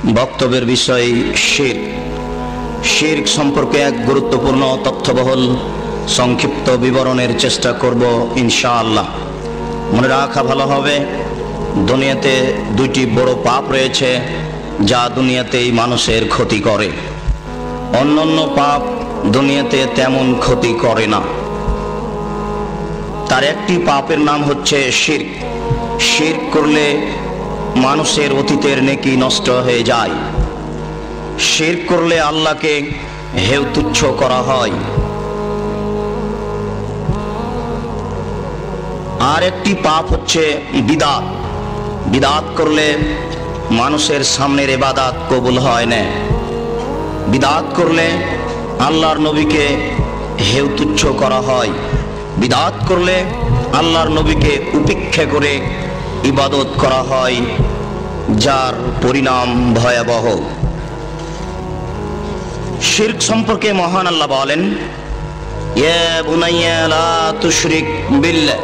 বক্তব্যের বিষয় শিরক। শিরক সম্পর্কে এক গুরুত্বপূর্ণ তথ্যবহুল সংক্ষিপ্ত বিবরণের চেষ্টা করব ইনশাআল্লাহ। মনে রাখা ভালো হবে, দুনিয়াতে দুইটি বড় পাপ রয়েছে যা দুনিয়াতেই মানুষের ক্ষতি করে। অন্যান্য পাপ দুনিয়াতে তেমন ক্ষতি করে না। তার একটি পাপের নাম হচ্ছে শিরক। শিরক করলে মানুষের অতীতের নেকি নষ্ট হয়ে যায়। শিরক করলে আল্লাহকে হেয় তুচ্ছ করা হয়। আর একটি পাপ হচ্ছে বিদআত। বিদআত করলে মানুষের সামনের ইবাদত কবুল হয় না। বিদআত করলে আল্লাহর নবীকে হেয় তুচ্ছ করা হয়। বিদআত করলে আল্লাহর নবীকে উপেক্ষা করে ইবাদত করা হয়, যার পরিণাম ভয়াবহ। শিরক সম্পর্কে মহান আল্লাহ বলেন, ইয়া বুনাইয়া লা তুশরিক বিল্লাহ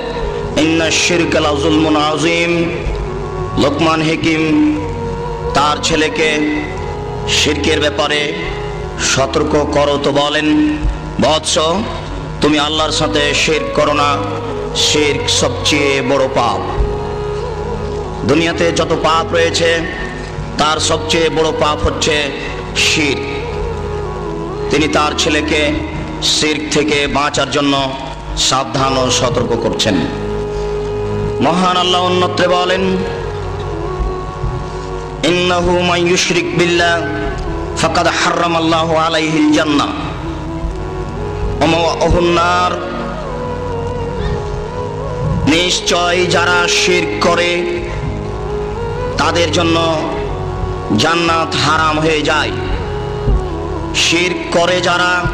ইন্নাশ শিরকা লাযুলমুন আযীম। লোকমান হাকিম তার ছেলেকে শিরকের ব্যাপারে সতর্ক করো তো বলেন, বৎস, তুমি আল্লাহর সাথে শিরক করো না। শিরক সবচেয়ে বড় পাপ। দুনিয়াতে যত পাপ রয়েছে তার সবচেয়ে বড় পাপ হচ্ছে শিরক। তিনি তার ছেলেকে শিরক থেকে বাঁচার জন্য সাবধান ও সতর্ক করছেন। মহান আল্লাহ অন্যত্রে বলেন, ইন্নাহু মান ইউশরিক বিল্লাহ ফাকাদ হারামাল্লাহু আলাইহিল জান্নাহ ওয়া মাওয়াহুন নার। নিশ্চয় যারা শিরক করে তাদের জন্য জান্নাত হারাম হয়ে যায়। শিরক করে যারা,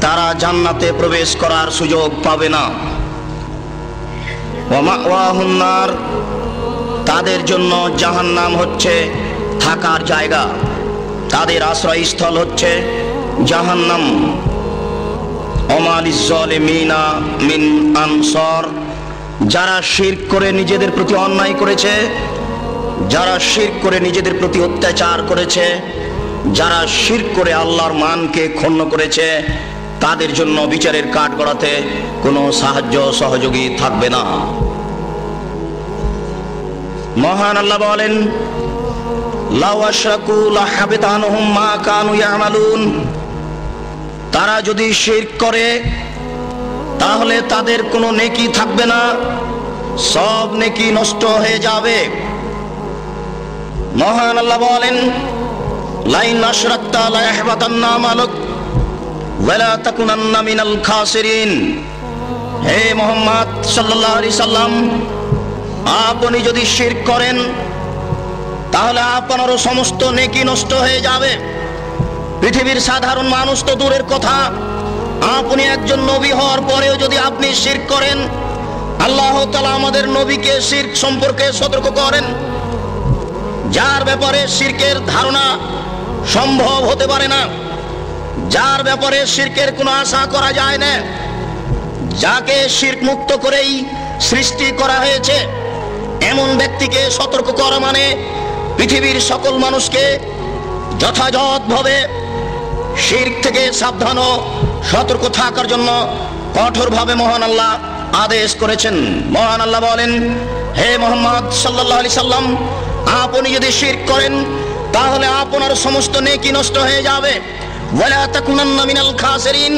তারা জান্নাতে প্রবেশ করার সুযোগ পাবে না। ওয়া মাওয়াহুন নার, তাদের জন্য জাহান্নাম হচ্ছে থাকার জায়গা, তাদের আশ্রয়স্থল হচ্ছে জাহান্নাম। ওমা লিয-যালিমিনা মিন আনসার, যারা শিরক করে নিজেদের প্রতি অন্যায় করেছে, যারা শিরক করে নিজেদের প্রতি অত্যাচার করেছে, যারা শিরক করে আল্লাহর মানকে ক্ষুণ্ণ করেছে, তাদের জন্য বিচারের কাঠগড়াতে কোনো সাহায্য সহযোগী থাকবে না। মহান আল্লাহ বলেন, লাউ আশরাকু লাহাবিতা আনহুম মা কানু ইয়ামালুন। তারা যদি শিরক করে তাহলে তাদের কোনো নেকি থাকবে না, সব নেকি নষ্ট হয়ে যাবে। মহান আল্লাহ বলেন, লাইন আশরাকতা লা ইয়াহবাতান্না আমালুক ওয়া লা তাকুনান্না মিনাল খাসিরিন। হে মুহাম্মদ সাল্লাল্লাহু আলাইহি সাল্লাম, আপনি যদি শিরক করেন তাহলে আপনারও সমস্ত নেকি নষ্ট হয়ে যাবে। পৃথিবীর সাধারণ মানুষ তো দূরের কথা, আপনি একজন নবী হওয়ার পরেও যদি আপনি শিরক করেন, আল্লাহ তাআলা আমাদের নবীকে শিরক সম্পর্কে সতর্ক করেন, যার ব্যাপারে শিরকের ধারণা সম্ভব হতে পারে না, যার ব্যাপারে শিরকের কোনো আশা করা যায় না, যাকে শিরক মুক্ত করেই সৃষ্টি করা হয়েছে, এমন ব্যক্তিকে সতর্ক করা মানে পৃথিবীর সকল মানুষকে যথাযথভাবে শিরক থেকে সাবধান ও সতর্ক থাকার জন্য কঠোরভাবে মহান আল্লাহ আদেশ করেছেন। মহান আল্লাহ বলেন, হে মুহাম্মদ সাল্লাল্লাহু আলাইহি সাল্লাম, আপনি যদি শিরক করেন তাহলে আপনার সমস্ত নেকি নষ্ট হয়ে যাবে। ওয়া লা তাকুনান্না মিনাল খাসিরিন,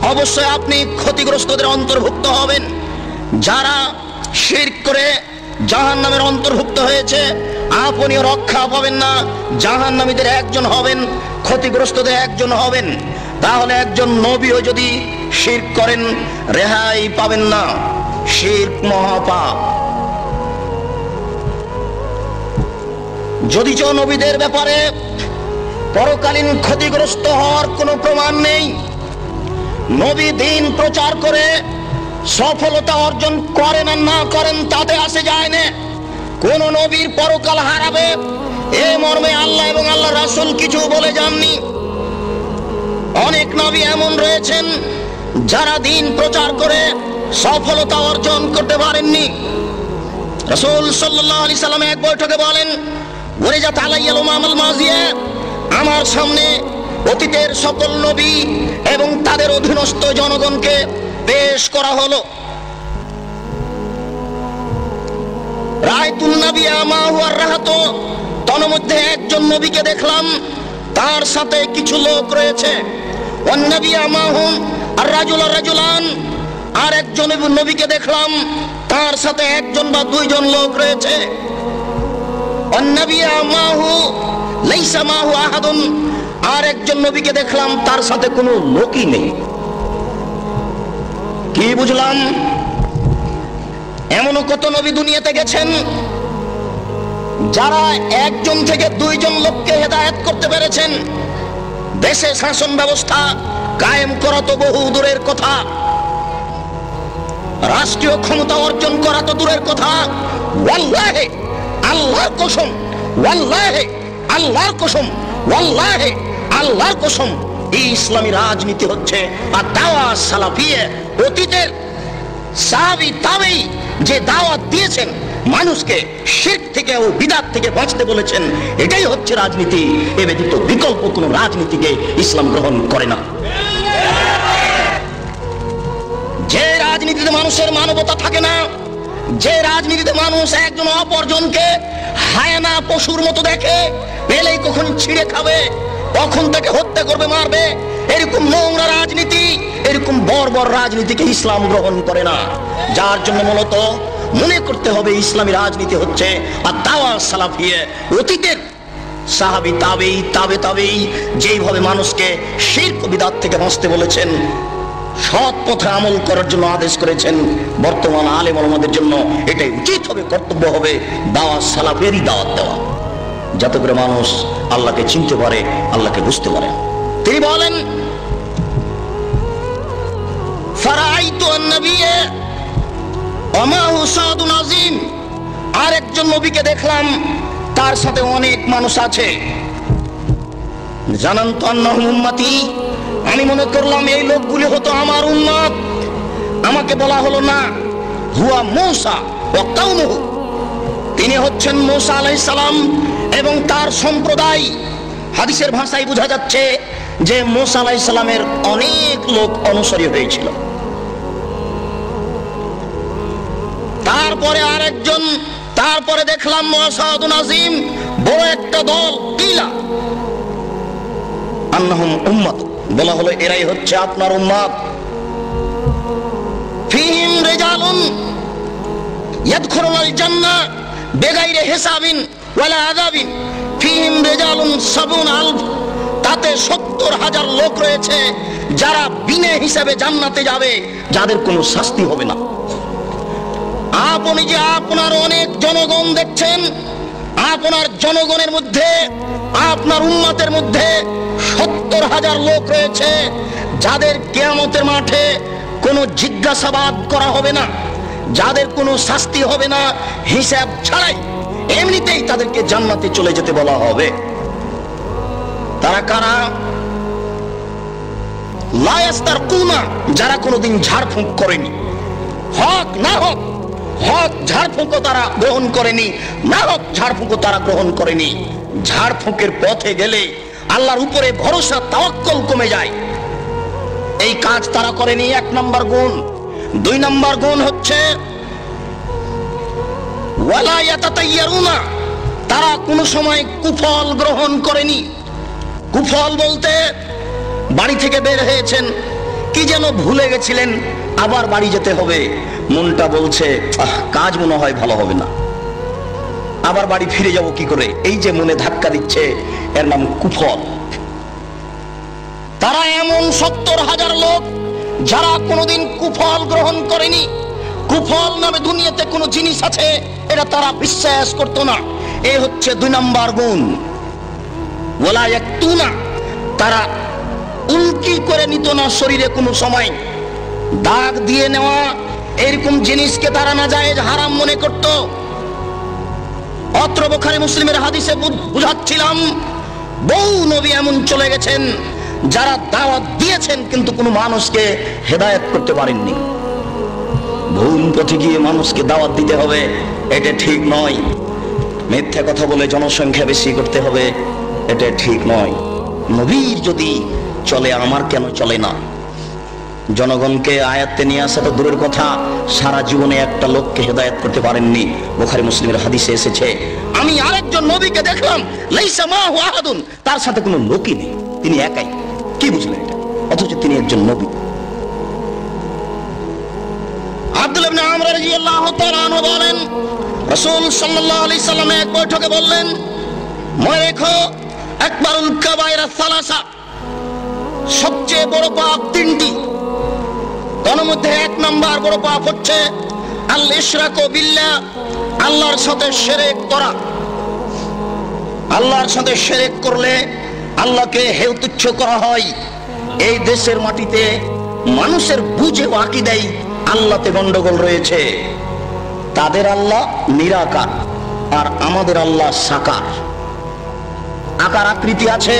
অবশ্যই আপনি ক্ষতিগ্রস্তদের অন্তর্ভুক্ত হবেন। যারা শিরক করে জাহান্নামের অন্তর্ভুক্ত হয়েছে, আপনিও রক্ষা পাবেন না, জাহান্নামীদের একজন হবেন, ক্ষতিগ্রস্তদের একজন হবেন। তাহলে একজন নবীও যদি শিরক করেন রেহাই পাবেন না। শিরক মহাপাপ। যদিচ নবীদের ব্যাপারে পরকালীন ক্ষতিগ্রস্ত হওয়ার কোনো প্রমাণ নেই, নবী দিন প্রচার করে সফলতা অর্জন করেন আর না করেন তাতে আসে যায় না। কোন নবীর পরকাল হারাবে এ মর্মে আল্লাহ এবং আল্লাহ রাসূল কিছু বলে যাননি। অনেক নবী এমন রয়েছেন যারা দিন প্রচার করে সফলতা অর্জন করতে পারেননি। রাসূল সাল্লাল্লাহু আলাইহি সাল্লাম এক বৈঠকে বলেন, ওয়ারিজাত আলাইয়াল উমামাল মাজিয়া, আমার সামনে অতীতের সকল নবী এবং তাদের অধীনস্থ জনগণকে পেশ করা হলো। রায়তুন নাবিয়া মাহু আর রাহাত, তন্মধ্যে একজন নবীকে দেখলাম, তার সাথে কিছু লোক রয়েছে। ওয়ান নাবিয়া মাহুম আর রাজুল আর রাজুলান, আর একজন নবীকে দেখলাম, তার সাথে একজন বা দুইজন লোক রয়েছে। ওয়ান নাবিয়া মাহু লাইসা মাহু আহাদুন, আর একজন নবীকে দেখলাম, তার সাথে কোনো লোকই নেই। কি বুঝলাম? এমনও কত নবী দুনিয়াতে গেছেন যারা একজন থেকে দুইজন লোককে হেদায়েত করতে পেরেছেন। দেশে শাসন ব্যবস্থা কায়েম করা তো বহু দূরের কথা, রাষ্ট্রীয় ক্ষমতা অর্জন করা তো দূরের কথা। ওয়াল্লাহি, আল্লাহর কসম, ওয়াল্লাহি আল্লাহর কসম, ওয়াল্লাহি আল্লাহর কসম, এই ইসলামী রাজনীতি হচ্ছে আর দাওয়াত সালাফিয়ে। অতীতের সাহাবী তাবেঈ যে দাওয়াত দিয়েছেন, মানুষকে শিরক থেকে ও বিদআত থেকে বাঁচতে বলেছেন, এটাই হচ্ছে রাজনীতি। এ ব্যতীত বিকল্প কোন রাজনীতিকে ইসলাম গ্রহণ করে না। যে রাজনীতিতে মানুষের মানবতা থাকে না, যে রাজনীতিতে মানুষ একজন অপরজনকে হায়না পশুর মতো দেখে, পেলেই কখন ছিঁড়ে খাবে, কখন তাকে হত্যা করবে, মারবে, এরকম নোংরা রাজনীতি, এরকম বর্বর রাজনীতিকে ইসলাম গ্রহণ করে না। যার জন্য মূলত মনে করতে হবে ইসলামী রাজনীতি হচ্ছে আর দাওয়াত সালাফিয়ে। অতীতের সাহাবী তাবেঈ তাবে তাবেঈ যেইভাবে মানুষকে শিরক বিদআত থেকে বাঁচতে বলেছেন, সৎ পথে আমল করার জন্য আদেশ করেছেন, বর্তমান আলেম ওলামাদের জন্য এটাই উচিত হবে, কর্তব্য হবে দাওয়াত সালাফেরই দাওয়াত দেওয়া, যাতে করে মানুষ আল্লাহকে চিনতে পারে, আল্লাহকে বুঝতে পারে। তিনি বলেন, ফারাআইতু আন-নাবিয়্যা ওয়া মা'হু সাদুন আযীম, আরেকজন নবীকে দেখলাম, তার সাথে অনেক মানুষ আছে। জানান্তু আন্নাহুম উম্মতি, আমি মনে করলাম এই লোকগুলি হতো আমার উম্মত। আমাকে বলা হলো না, হুয়া মূসা ওয়া কওমুহু, তিনি হচ্ছেন মূসা আলাইহিস সালাম এবং তার সম্প্রদায়। হাদিসের ভাষায় বোঝা যাচ্ছে যে মূসা আলাইহিস সালামের অনেক লোক অনুসারী হয়েছিল। তারপরে আরেকজন, তারপরে দেখলাম মুসাদুন আযীম, বড় একটা দল। কিলা আন্নাহুম উম্মাত, বলা হলো এরাই হচ্ছে আপনার উম্মত। ফীহিম রিজালুন ইয়াদখুলুনাল জান্নাহ বিগাইরি হিসাবিন ওয়ালা আযাবিন, ফীহিম রিজালুন ৭০,০০০, তাতে ৭০,০০০ লোক রয়েছে যারা বিনা হিসাবে জান্নাতে যাবে, যাদের কোনো শাস্তি হবে না। আপনি যে আপনার অনেক জনগণ দেখছেন, আপনার জনগণের মধ্যে, আপনার উম্মতের মধ্যে ৭০,০০০ লোক রয়েছে যাদের কিয়ামতের মাঠে কোনো জিজ্ঞাসাবাদ করা হবে না, যাদের কোনো শাস্তি হবে না, হিসাব ছাড়াই এমনিতেই তাদেরকে জান্নাতে চলে যেতে বলা হবে। তারা কারা? লা ইস্তারকুনা, যারা কোনোদিন ঝাড়ফুঁক করেনি, হক না হক, হক ঝাড়ফুঁকও তারা গ্রহণ করেনি, না হক ঝাড়ফুঁকও তারা গ্রহণ করেনি। ঝাড়ফুঁকের পথে গেলে আল্লাহর উপরে ভরসা, তাওয়াক্কুল কমে যায়। এই কাজ তারা করেনি, ১ নম্বর গুণ। ২ নম্বর গুণ হচ্ছে ওয়ালা ইয়াতাতাইয়ারুনা, তারা কোনো সময় কুফল গ্রহণ করেনি। কুফল বলতে বাড়ি থেকে বের হয়েছেন, কি যেন ভুলে গেছিলেন, আবার বাড়ি যেতে হবে, মনটা বলছে কাজ মনে হয় ভালো হবে না, আবার বাড়ি ফিরে যাব কি করে, এই যে মনে ধাক্কা দিচ্ছে, এর নাম কুফল। তারা এমন ৭০,০০০ লোক যারা কোনোদিন কুফল গ্রহণ করেনি। কুফল নামে দুনিয়াতে কোনো জিনিস আছে এটা তারা বিশ্বাস করতো না। এ হচ্ছে ২ নম্বর গুণ। ওয়ালা ইয়াকতুনা, তারা উল্কি করে নিত না শরীরে কোনো সময়। দাগ দিয়ে নেওয়া এরকম জিনিসকে তারা নাজায়েজ হারাম মনে করত। অত্র বুখারী মুসলিমের হাদিসে বুঝাচ্ছিলাম, বহু নবী এমন চলে গেছেন যারা দাওয়াত দিয়েছেন কিন্তু কোনো মানুষকে হেদায়েত করতে পারেননি। ভুল পথে গিয়ে মানুষকে দাওয়াত দিতে হবে, এটা ঠিক নয়। মিথ্যা কথা বলে জনসংখ্যা বেশি করতে হবে, এটা ঠিক নয়। নবীর যদি চলে, আমার কেন চলে না? জনগণকে আয়াতে নিয়ে আসা তো দূরের কথা, সারা জীবনে একটা লোককে হেদায়েত করতে পারেননি। বুখারী মুসলিমের হাদিসে এসেছে, আমি আরেকজন নবীকে দেখলাম, লাইসা মাহু আহাদুন, তার সাথে কোনো লোকই নেই, তিনি একাই। কি বুঝলেন এটা? অথচ তিনি একজন নবী। আব্দুল্লাহ ইবনে আমর রাদিয়াল্লাহু তাআলা আনহু বলেন, রাসূল সাল্লাল্লাহু আলাইহি সাল্লাম এক বৈঠকে বললেন, মনে রেখো, আকবারুল কাবায়রা সালাসা, সবচেয়ে বড় পাপ তিনটি। তার মধ্যে এক নাম্বার বড় পাপ হচ্ছে আল ইশরাকু বিল্লাহ, আল্লাহর সাথে শিরক করা। আল্লাহর সাথে শিরক করলে আল্লাহকে হেয় তুচ্ছ করা হয়। এই দেশের মাটিতে মানুষের বুঝে আকীদায় আল্লাহতে গন্ডগোল রয়েছে। তাদের আল্লাহ নিরাকার আর আমাদের আল্লাহ সাকার, আকার আকৃতি আছে।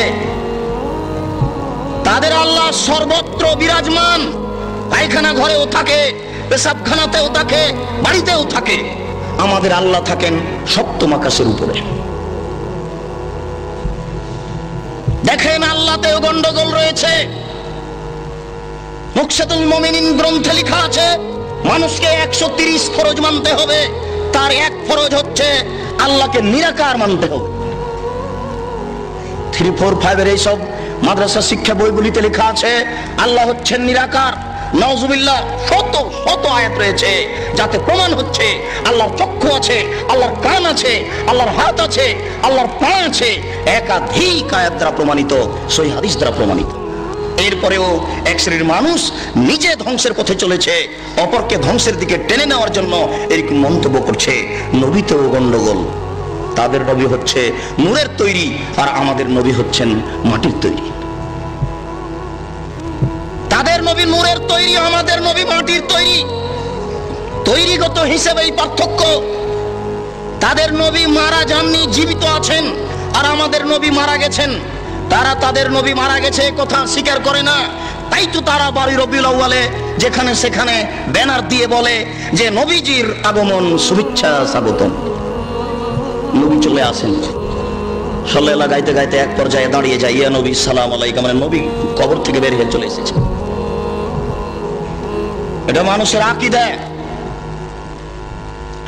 তাদের আল্লাহ সর্বত্র বিরাজমান, পায়খানা ঘরেও থাকে, পেশাবখানাতেও থাকে, বাড়িতেও থাকে। আমাদের আল্লাহ থাকেন সপ্তম আকাশের উপরে। দেখেন, আল্লাহতেও গন্ডগোল রয়েছে। মুকশাতুল মুমিনিন গ্রন্থে লেখা আছে, মানুষকে 130 ফরজ মানতে হবে। তার এক ফরজ হচ্ছে আল্লাহকে নিরাকার মানতে হবে। 3, 4, 5 এর এইসব মাদ্রাসা শিক্ষা বইগুলিতে লেখা আছে আল্লাহ হচ্ছেন নিরাকার। নাউজুবিল্লাহ, শত শত আয়াত রয়েছে যাতে প্রমাণ হচ্ছে আল্লাহর চক্ষু আছে, আল্লাহর কান আছে, আল্লাহর হাত আছে, আল্লাহর পা আছে। একাধিক আয়াত দ্বারা প্রমাণিত, সহিহ হাদিস দ্বারা প্রমাণিত। এরপরেও এক শ্রেণীর মানুষ নিজে ধ্বংসের পথে চলেছে, অপরকে ধ্বংসের দিকে টেনে নেওয়ার জন্য এরকম মন্তব্য করছে। নবীতেও গন্ডগোল। তাদের নবী হচ্ছে নূরের তৈরি আর আমাদের নবী হচ্ছেন মাটির তৈরি। তাদের নবী নূরের তৈরি, আমাদের নবী মাটির তৈরি। তৈরিগত হিসেবেই পার্থক্য। তাদের নবী মারা যাননি, জীবিত আছেন, আর আমাদের নবী মারা গেছেন। তারা তাদের নবী মারা গেছে কথা স্বীকার করে না। তাই তো তারা 12 রবিউল আউয়ালে যেখানে সেখানে ব্যানার দিয়ে বলে যে নবীজির আগমন, শুভেচ্ছা স্বাগতম। নবী চলে আসেন, সাল্লাল্লাহু গাইতে গাইতে এক পর্যায়ে দাঁড়িয়ে যায়, ইয়া নবী সালাম আলাইকা, মানে নবী কবর থেকে বের হয়ে চলে এসেছে। এটা মানুষের আকীদা।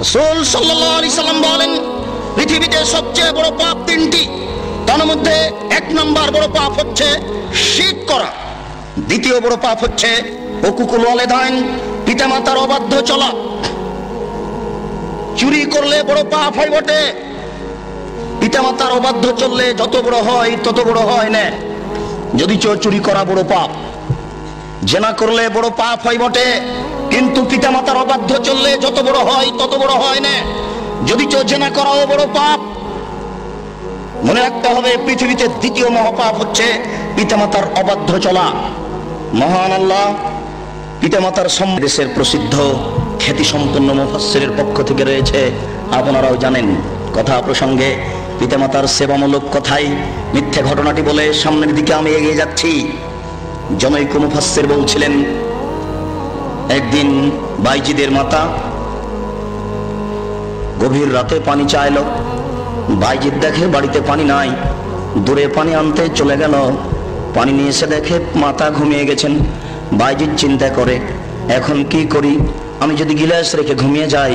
রাসূল সাল্লাল্লাহু আলাইহি সাল্লাম বলেন, পৃথিবীতে সবচেয়ে বড় পাপ তিনটি। তার মধ্যে এক নাম্বার বড় পাপ হচ্ছে শিরক করা। দ্বিতীয় বড় পাপ হচ্ছে হুকুকুল ওয়ালিদাইন, পিতামাতার অবাধ্য চলা। চুরি করলে বড় পাপ হয় বটে, পিতামাতার অবাধ্য চললে যত বড় হয় তত বড় হয় না। যদি চুরি করা বড় পাপ, জেনা করলে বড় পাপ হয় বটে, কিন্তু পিতামাতার অবাধ্য চললে যত বড় হয় তত বড় হয় না। যদি জেনা করাও বড় পাপ। মনে রাখতে হবে, পৃথিবীতে দ্বিতীয় মহাপাপ হচ্ছে পিতামাতার অবাধ্য চলা। মহান আল্লাহ পিতামাতার দেশের প্রসিদ্ধ খ্যাতি সম্পন্ন মুফাসসিরের পক্ষ থেকে রয়েছে, আপনারাও জানেন। কথা প্রসঙ্গে পিতামাতার সেবামূলক কথাই মিথ্যে ঘটনাটি বলে সামনের দিকে আমি এগিয়ে যাচ্ছি। জনৈক মুফাসসির বলছিলেন, একদিন বাইজিদের মাতা গভীর রাতে পানি চাইল। বাইজিদ দেখে বাড়িতে পানি নাই, দূরে পানি আনতে চলে গেল। পানি নিয়ে এসে দেখে মাতা ঘুমিয়ে গেছেন। বাইজিদ চিন্তা করে, এখন কি করি? আমি যদি গিলাস রেখে ঘুমিয়ে যাই,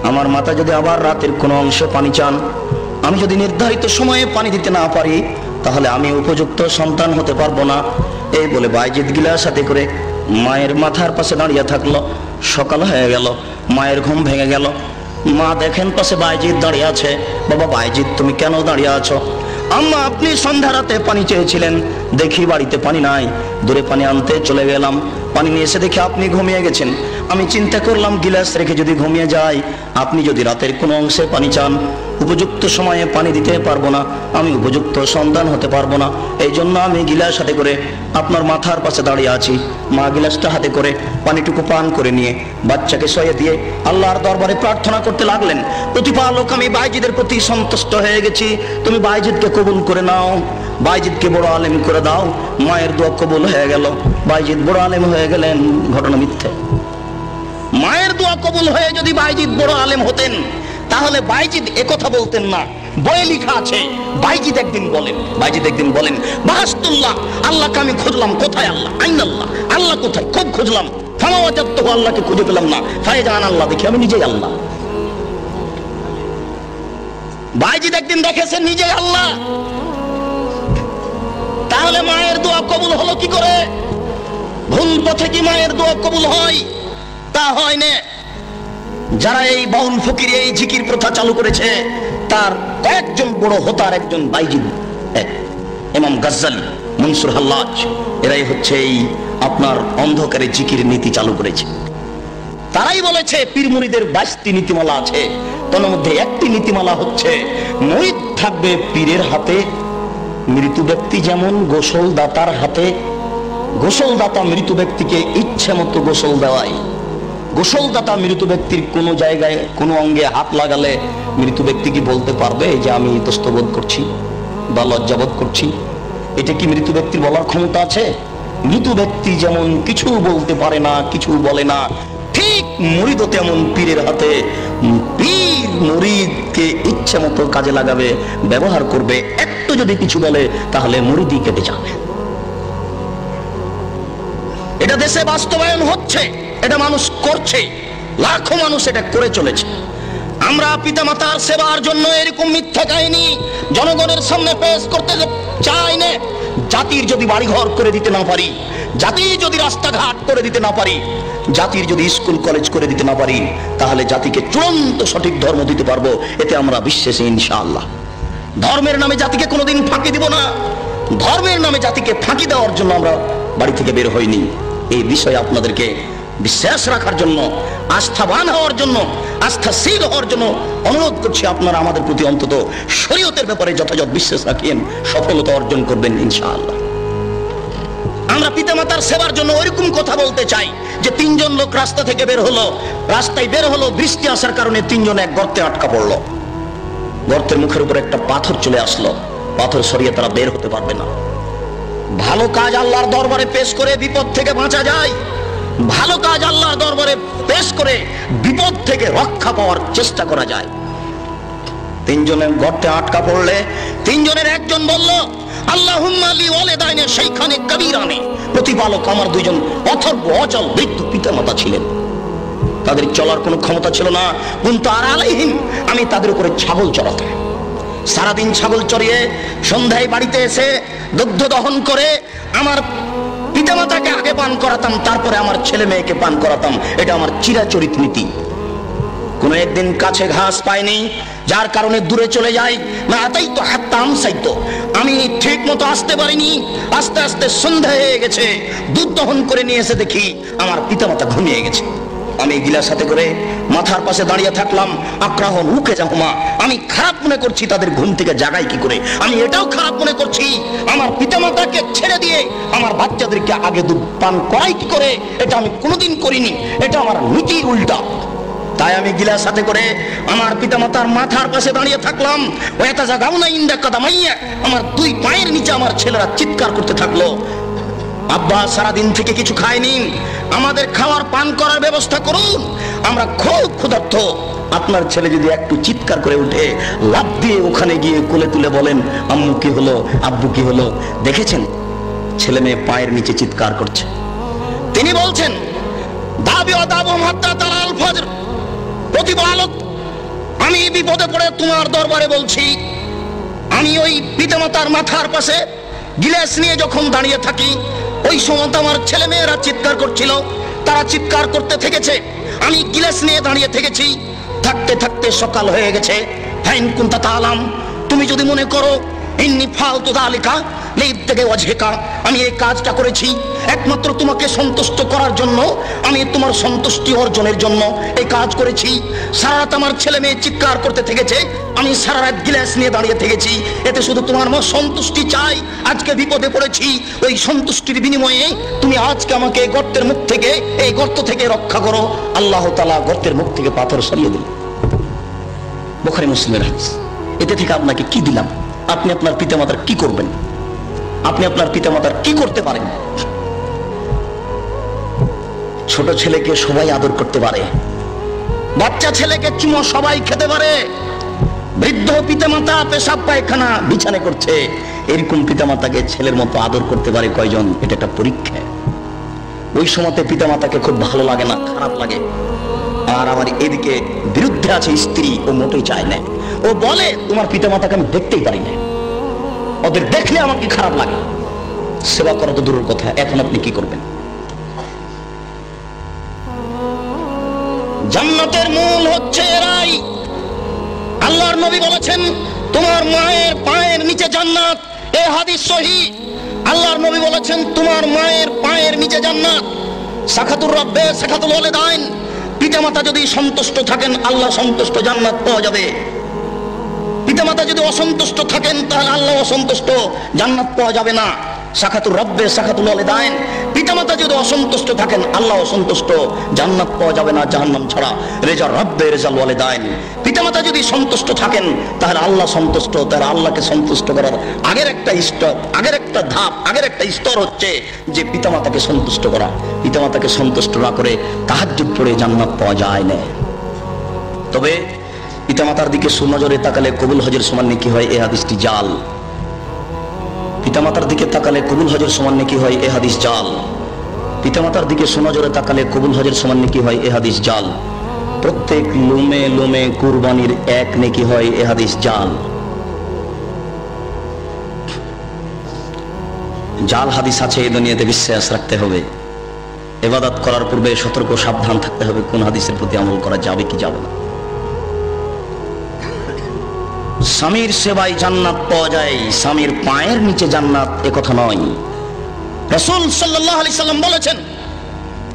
আমার মাতা যদি আবার রাতের কোনো অংশে পানি চান, আমি যদি নির্ধারিত সময়ে পানি দিতে না পারি, তাহলে আমি উপযুক্ত সন্তান হতে পারবো না। এই বলে বাইজিদ গিলাস হাতে করে মায়ের মাথার পাশে দাঁড়িয়ে থাকলো। সকাল হয়ে গেল, মায়ের ঘুম ভেঙে গেল। মা দেখেন পাশে বাইজিদ দাঁড়িয়ে আছে। বাবা বাইজিদ, তুমি কেন দাঁড়িয়ে আছো? আম্মা, আপনি সন্ধ্যা রাতে পানি চেয়েছিলেন, দেখি বাড়িতে পানি নাই, দূরে পানি আনতে চলে গেলাম। পানি নিয়ে এসে দেখে আপনি ঘুমিয়ে গেছেন। আমি চিন্তা করলাম গিলাস রেখে যদি ঘুমিয়ে যাই, আপনি যদি রাতের কোনো অংশে পানি চান, উপযুক্ত সময়ে পানি দিতে পারবো না, আমি উপযুক্ত সন্তান হতে পারবো না। এই জন্য আমি গিলাস হাতে করে আপনার মাথার পাশে দাঁড়িয়ে আছি। মা গিলাসটা হাতে করে পানিটুকু পান করে নিয়ে বাচ্চাকে শুইয়ে দিয়ে আল্লাহর দরবারে প্রার্থনা করতে লাগলেন, প্রতিপালক, আমি বাইজিদের প্রতি সন্তুষ্ট হয়ে গেছি, তুমি বাইজিদকে কবুল করে নাও, বাইজিদকে বড় আলেম করে দাও। মায়ের দোয়া কবুল হয়ে গেল, বাইজিদ বড় আলেম হয়ে গেলেন। ঘটনা মিথ্যে। মায়ের দোয়া কবুল হয়ে যদি বাইজিদ বড় আলেম হতেন, তাহলে বাইজিদ একথা বলতেন না। বইয়ে লেখা আছে বাইজিদ একদিন বলেন বাহাস্তুল্লাহ, আল্লাহকে আমি খুঁজলাম, কোথায় আল্লাহ? আইন আল্লাহ, আল্লাহ কোথায়? খুব খুঁজলাম, ফামাওয়াজাদতুহু, আল্লাহকে খুঁজে পেলাম না। ফায়জান আল্লাহ, দেখি আমি নিজেই আল্লাহ। বাইজিদ একদিন দেখেছেন নিজেই আল্লাহ। তাহলে মায়ের দোয়া কবুল হলো কি করে? ভুল পথে কি মায়ের দোয়া কবুল হয়? তা হয় না। যারা এই বাউল ফকির এই জিকির প্রথা চালু করেছে তার কয়েকজন বড় হোতার একজন বাইজিদ, ইমাম গাজ্জালি, মনসুর হাল্লাজ, এরাই হচ্ছে এই আপনার অন্ধকারে জিকির নীতি চালু করেছে। তারাই বলেছে পীর মুরিদের 22টি নীতিমালা আছে, তার মধ্যে একটি নীতিমালা হচ্ছে মুরিদ থাকবে পীরের হাতে, মৃত্যু ব্যক্তি যেমন গোসল দাতার হাতে। গোসল দাতা মৃত ব্যক্তিকে ইচ্ছে মতো গোসল দেওয়ায়। গোসল দাতা মৃত ব্যক্তির কোন জায়গায় কোন অঙ্গে হাত লাগালে মৃত ব্যক্তি কি বলতে পারবে যে আমি ইতস্তবোধ করছি বা লজ্জাবোধ করছি? এটা কি মৃত ব্যক্তির বলার ক্ষমতা আছে? মৃত ব্যক্তি যেমন কিছু বলতে পারে না, কিছু বলে না, ঠিক মুরিদও তেমন পীরের হাতে। পীর মুরিদকে ইচ্ছে মতো কাজে লাগাবে, ব্যবহার করবে। একটু যদি কিছু বলে তাহলে মুরিদই কেটে যাবে। এটা দেশে বাস্তবায়ন হচ্ছে, এটা মানুষ করছে, লাখো মানুষ এটা করে চলেছে। আমরা পিতামাতার সেবার জন্য এরকম মিথ্যা কাহিনী জনগণের সামনে পেশ করতে চাই না। জাতির যদি বাড়িঘর করে দিতে না পারি, জাতির যদি রাস্তাঘাট করে দিতে না পারি, জাতির যদি স্কুল কলেজ করে দিতে না পারি, তাহলে জাতিকে চূড়ান্ত সঠিক ধর্ম দিতে পারবো, এতে আমরা বিশ্বাসী ইনশাআল্লাহ। ধর্মের নামে জাতিকে কোনোদিন ফাঁকি দিব না। ধর্মের নামে জাতিকে ফাঁকি দেওয়ার জন্য আমরা বাড়ি থেকে বের হইনি। এই বিষয়ে আপনাদেরকে বিশ্বাস রাখার জন্য, আস্থাবান হওয়ার জন্য, আস্থাশীল হওয়ার জন্য অনুরোধ করছি। আপনারা আমাদের প্রতি অন্তত শরীয়তের ব্যাপারে যথাযথ বিশ্বাস রাখেন, সফলতা অর্জন করবেন ইনশাআল্লাহ। আমরা পিতামাতার সেবার জন্য ওইরকম কথা বলতে চাই যে 3 জন লোক রাস্তা থেকে বের হলো, রাস্তায় বের হলো, বৃষ্টি আসার কারণে 3 জন এক গর্তে আটকা পড়লো। গর্তের মুখের উপর একটা পাথর চলে আসলো, পাথর সরিয়ে তারা বের হতে পারবে না। ভালো কাজ আল্লাহর দরবারে পেশ করে বিপদ থেকে বাঁচা যায়। ভালো কাজ আল্লাহর দরবারে পেশ করে বিপদ থেকে রক্ষা পাওয়ার চেষ্টা করা যায়। 3 জনের গর্তে আটকা পড়লে 3 জনের একজন বলল, আল্লাহুম্মা লি ওয়ালিদাইনি শাইখানি কাবীরানি, প্রতিপালক আমার 2 জন অথর্ব অচল বৃদ্ধ পিতামাতা ছিলেন, তাদের চলার কোনো ক্ষমতা ছিল না। কুনতু আলাইহিম, আমি তাদের উপরে ছাগল চড়াতাম। সারাদিন ছাগল চড়িয়ে সন্ধ্যায় বাড়িতে এসে দুগ্ধ দহন করে আমার পিতামাতাকে আগে পান করাতাম, তারপরে আমার ছেলে মেয়েকে পান করাতাম। এটা আমার চিরাচরিত নীতি। কোন একদিন কাছে ঘাস পাইনি, যার কারণে দূরে চলে যাই। না তাই তো হাত্তাম সাইতো, আমি ঠিক মতো আসতে পারিনি। আস্তে আস্তে সন্ধ্যা হয়ে গেছে, দুধ দহন করে নিয়ে এসে দেখি আমার পিতামাতা ঘুমিয়ে গেছে। আমি গিলাস হাতে করে মাথার পাশে দাঁড়িয়ে থাকলাম। আক্রাহন উকে যাহুমা, আমি খারাপ মনে করছি তাদের ঘুম থেকে জাগাই কি করে। আমি এটাও খারাপ মনে করছি আমার পিতামাতাকে ছেড়ে দিয়ে আমার বাচ্চাদেরকে আগে দুধ পান করাই কি করে। এটা আমি কোনোদিন করিনি, এটা আমার নীতির উল্টা। তাই আমি গিলাস হাতে করে আমার পিতামাতার মাথার পাশে দাঁড়িয়ে থাকলাম। আমার 2 পায়ের নিচে আমার ছেলেরা চিৎকার করতে থাকলো, আব্বা সারাদিন থেকে কিছু খায়নি, আমাদের খাওয়ার পান করার ব্যবস্থা করুন, আমরা খুব ক্ষুধার্ত। আপনার ছেলে যদি একটু চিৎকার করে উঠে, লাফ দিয়ে ওখানে গিয়ে কোলে তুলে বলেন, আম্মু কি হলো, আব্বু কি হলো। দেখেছেন ছেলে মেয়ে পায়ের নিচে চিৎকার করছে। তিনি বলছেন, দাবি ও দাবু হাত্তা তালাল ফজর, প্রতিপালক আমি বিপদে পড়ে তোমার দরবারে বলছি। আমি ওই পিতামাতার মাথার পাশে গিলাস নিয়ে যখন দাঁড়িয়ে থাকি, ওই সময় আমার ছেলে মেয়েরা চিৎকার করছিল, তারা চিৎকার করতে থেকেছে, আমি গিলাস নিয়ে দাঁড়িয়ে থেকেছি। থাকতে থাকতে সকাল হয়ে গেছে। ফাইন কুনতা তাআলাম, তুমি যদি মনে করো ইন্নী ফালতু যালিকা লিবতাগি ওয়াজহিকা, আমি এই কাজটা করেছি একমাত্র তোমাকে সন্তুষ্ট করার জন্য, আমি তোমার সন্তুষ্টি অর্জনের জন্য এই কাজ করেছি। সারা রাত আমার ছেলে মেয়ে চিৎকার করতে থেকেছে, আমি সারা রাত গিলাস নিয়ে দাঁড়িয়ে থেকেছি, এতে শুধু তোমার সন্তুষ্টি চাই। আজকে বিপদে পড়েছি, ওই সন্তুষ্টির বিনিময়ে তুমি আজকে আমাকে এই গর্তের মুখ থেকে, এই গর্ত থেকে রক্ষা করো। আল্লাহ তাআলা গর্তের মুখ থেকে পাথর সরিয়ে দিল। বুখারী মুসলিমের হাদিস। এতে থেকে আপনাকে কি দিলাম? আপনি আপনার পিতামাতার কি করবেন? আপনি আপনার পিতামাতার কি করতে পারেন? ছোট ছেলেকে সবাই আদর করতে পারে, বাচ্চা ছেলেকে চুমো সবাই খেতে পারে, বৃদ্ধ পিতামাতা পেশাব পায়খানা বিছানে করছে, এরকম পিতামাতাকে ছেলের মতো আদর করতে পারে কয়জন? এটা একটা পরীক্ষা। ওই সময়তে পিতামাতাকে খুব ভালো লাগে না, খারাপ লাগে। আর আমার এদিকে বিরুদ্ধে আছে স্ত্রী, ও মোটেই চায় না। ও বলে তোমার পিতামাতাকে আমি দেখতেই পারি না, ওদের দেখলে আমাকে খারাপ লাগে। সেবা করা তো দূরের কথা, এখন আপনি কি করবেন? জান্নাতের মূল হচ্ছে এরাই। আল্লাহর নবী বলেছেন তোমার মায়ের পায়ের নিচে জান্নাত, এই হাদিস সহিহ। আল্লাহর নবী বলেছেন তোমার মায়ের পায়ের নিচে জান্নাত। সাখাতুর রব্বে সাখাতুল ওয়ালিদাইন, পিতামাতা যদি সন্তুষ্ট থাকেন আল্লাহ সন্তুষ্ট, জান্নাত পাওয়া যাবে। পিতামাতা যদি অসন্তুষ্ট থাকেন তাহলে আল্লাহ অসন্তুষ্ট, জান্নাত পাওয়া যাবে না। সাখাতুর রব্বে সাখাতুল ওয়ালিদাইন, পিতামাতা যদি অসন্তুষ্ট থাকেন আল্লাহ অসন্তুষ্ট, জান্নাত পাওয়া যাবে না জাহান্নাম ছাড়া। রেজা রব্বে রেজাল ওয়ালিদাইন, পিতামাতা যদি সন্তুষ্ট থাকেন তাহলে আল্লাহ সন্তুষ্ট। তাহলে আল্লাহকে সন্তুষ্ট করার আগের একটা স্তর, আগের একটা ধাপ, আগের একটা স্তর হচ্ছে যে পিতামাতাকে সন্তুষ্ট করা। পিতামাতাকে সন্তুষ্ট না করে তাহাজ্জুদ পড়ে জান্নাত পাওয়া যায় না। তবে পিতামাতার দিকে সুনজরে তাকালে কবুল হজের সমান নেকি হয়, এ হাদিসটি জাল। পিতামাতার দিকে তাকালে কবুল হজের সমান নেকি হয়, এ হাদিস জাল। পিতামাতার দিকে সুনজরে তাকালে কবুল হজের সমান নেকি হয়, এ হাদিস জাল। প্রত্যেক লোমে লোমে কুরবানির এক নেকি হয়, এ হাদিস জাল। জাল হাদিস আছে, এই দুনিয়াতে বিশ্বাস রাখতে হবে। ইবাদত করার পূর্বে সতর্ক সাবধান থাকতে হবে কোন হাদিসের প্রতি আমল করা যাবে কি যাবে না। স্বামীর সেবায় জান্নাত পাওয়া যায়, স্বামীর পায়ের নিচে জান্নাত এ কথা নয়। রাসূল সাল্লাল্লাহু আলাইহি সাল্লাম বলেছেন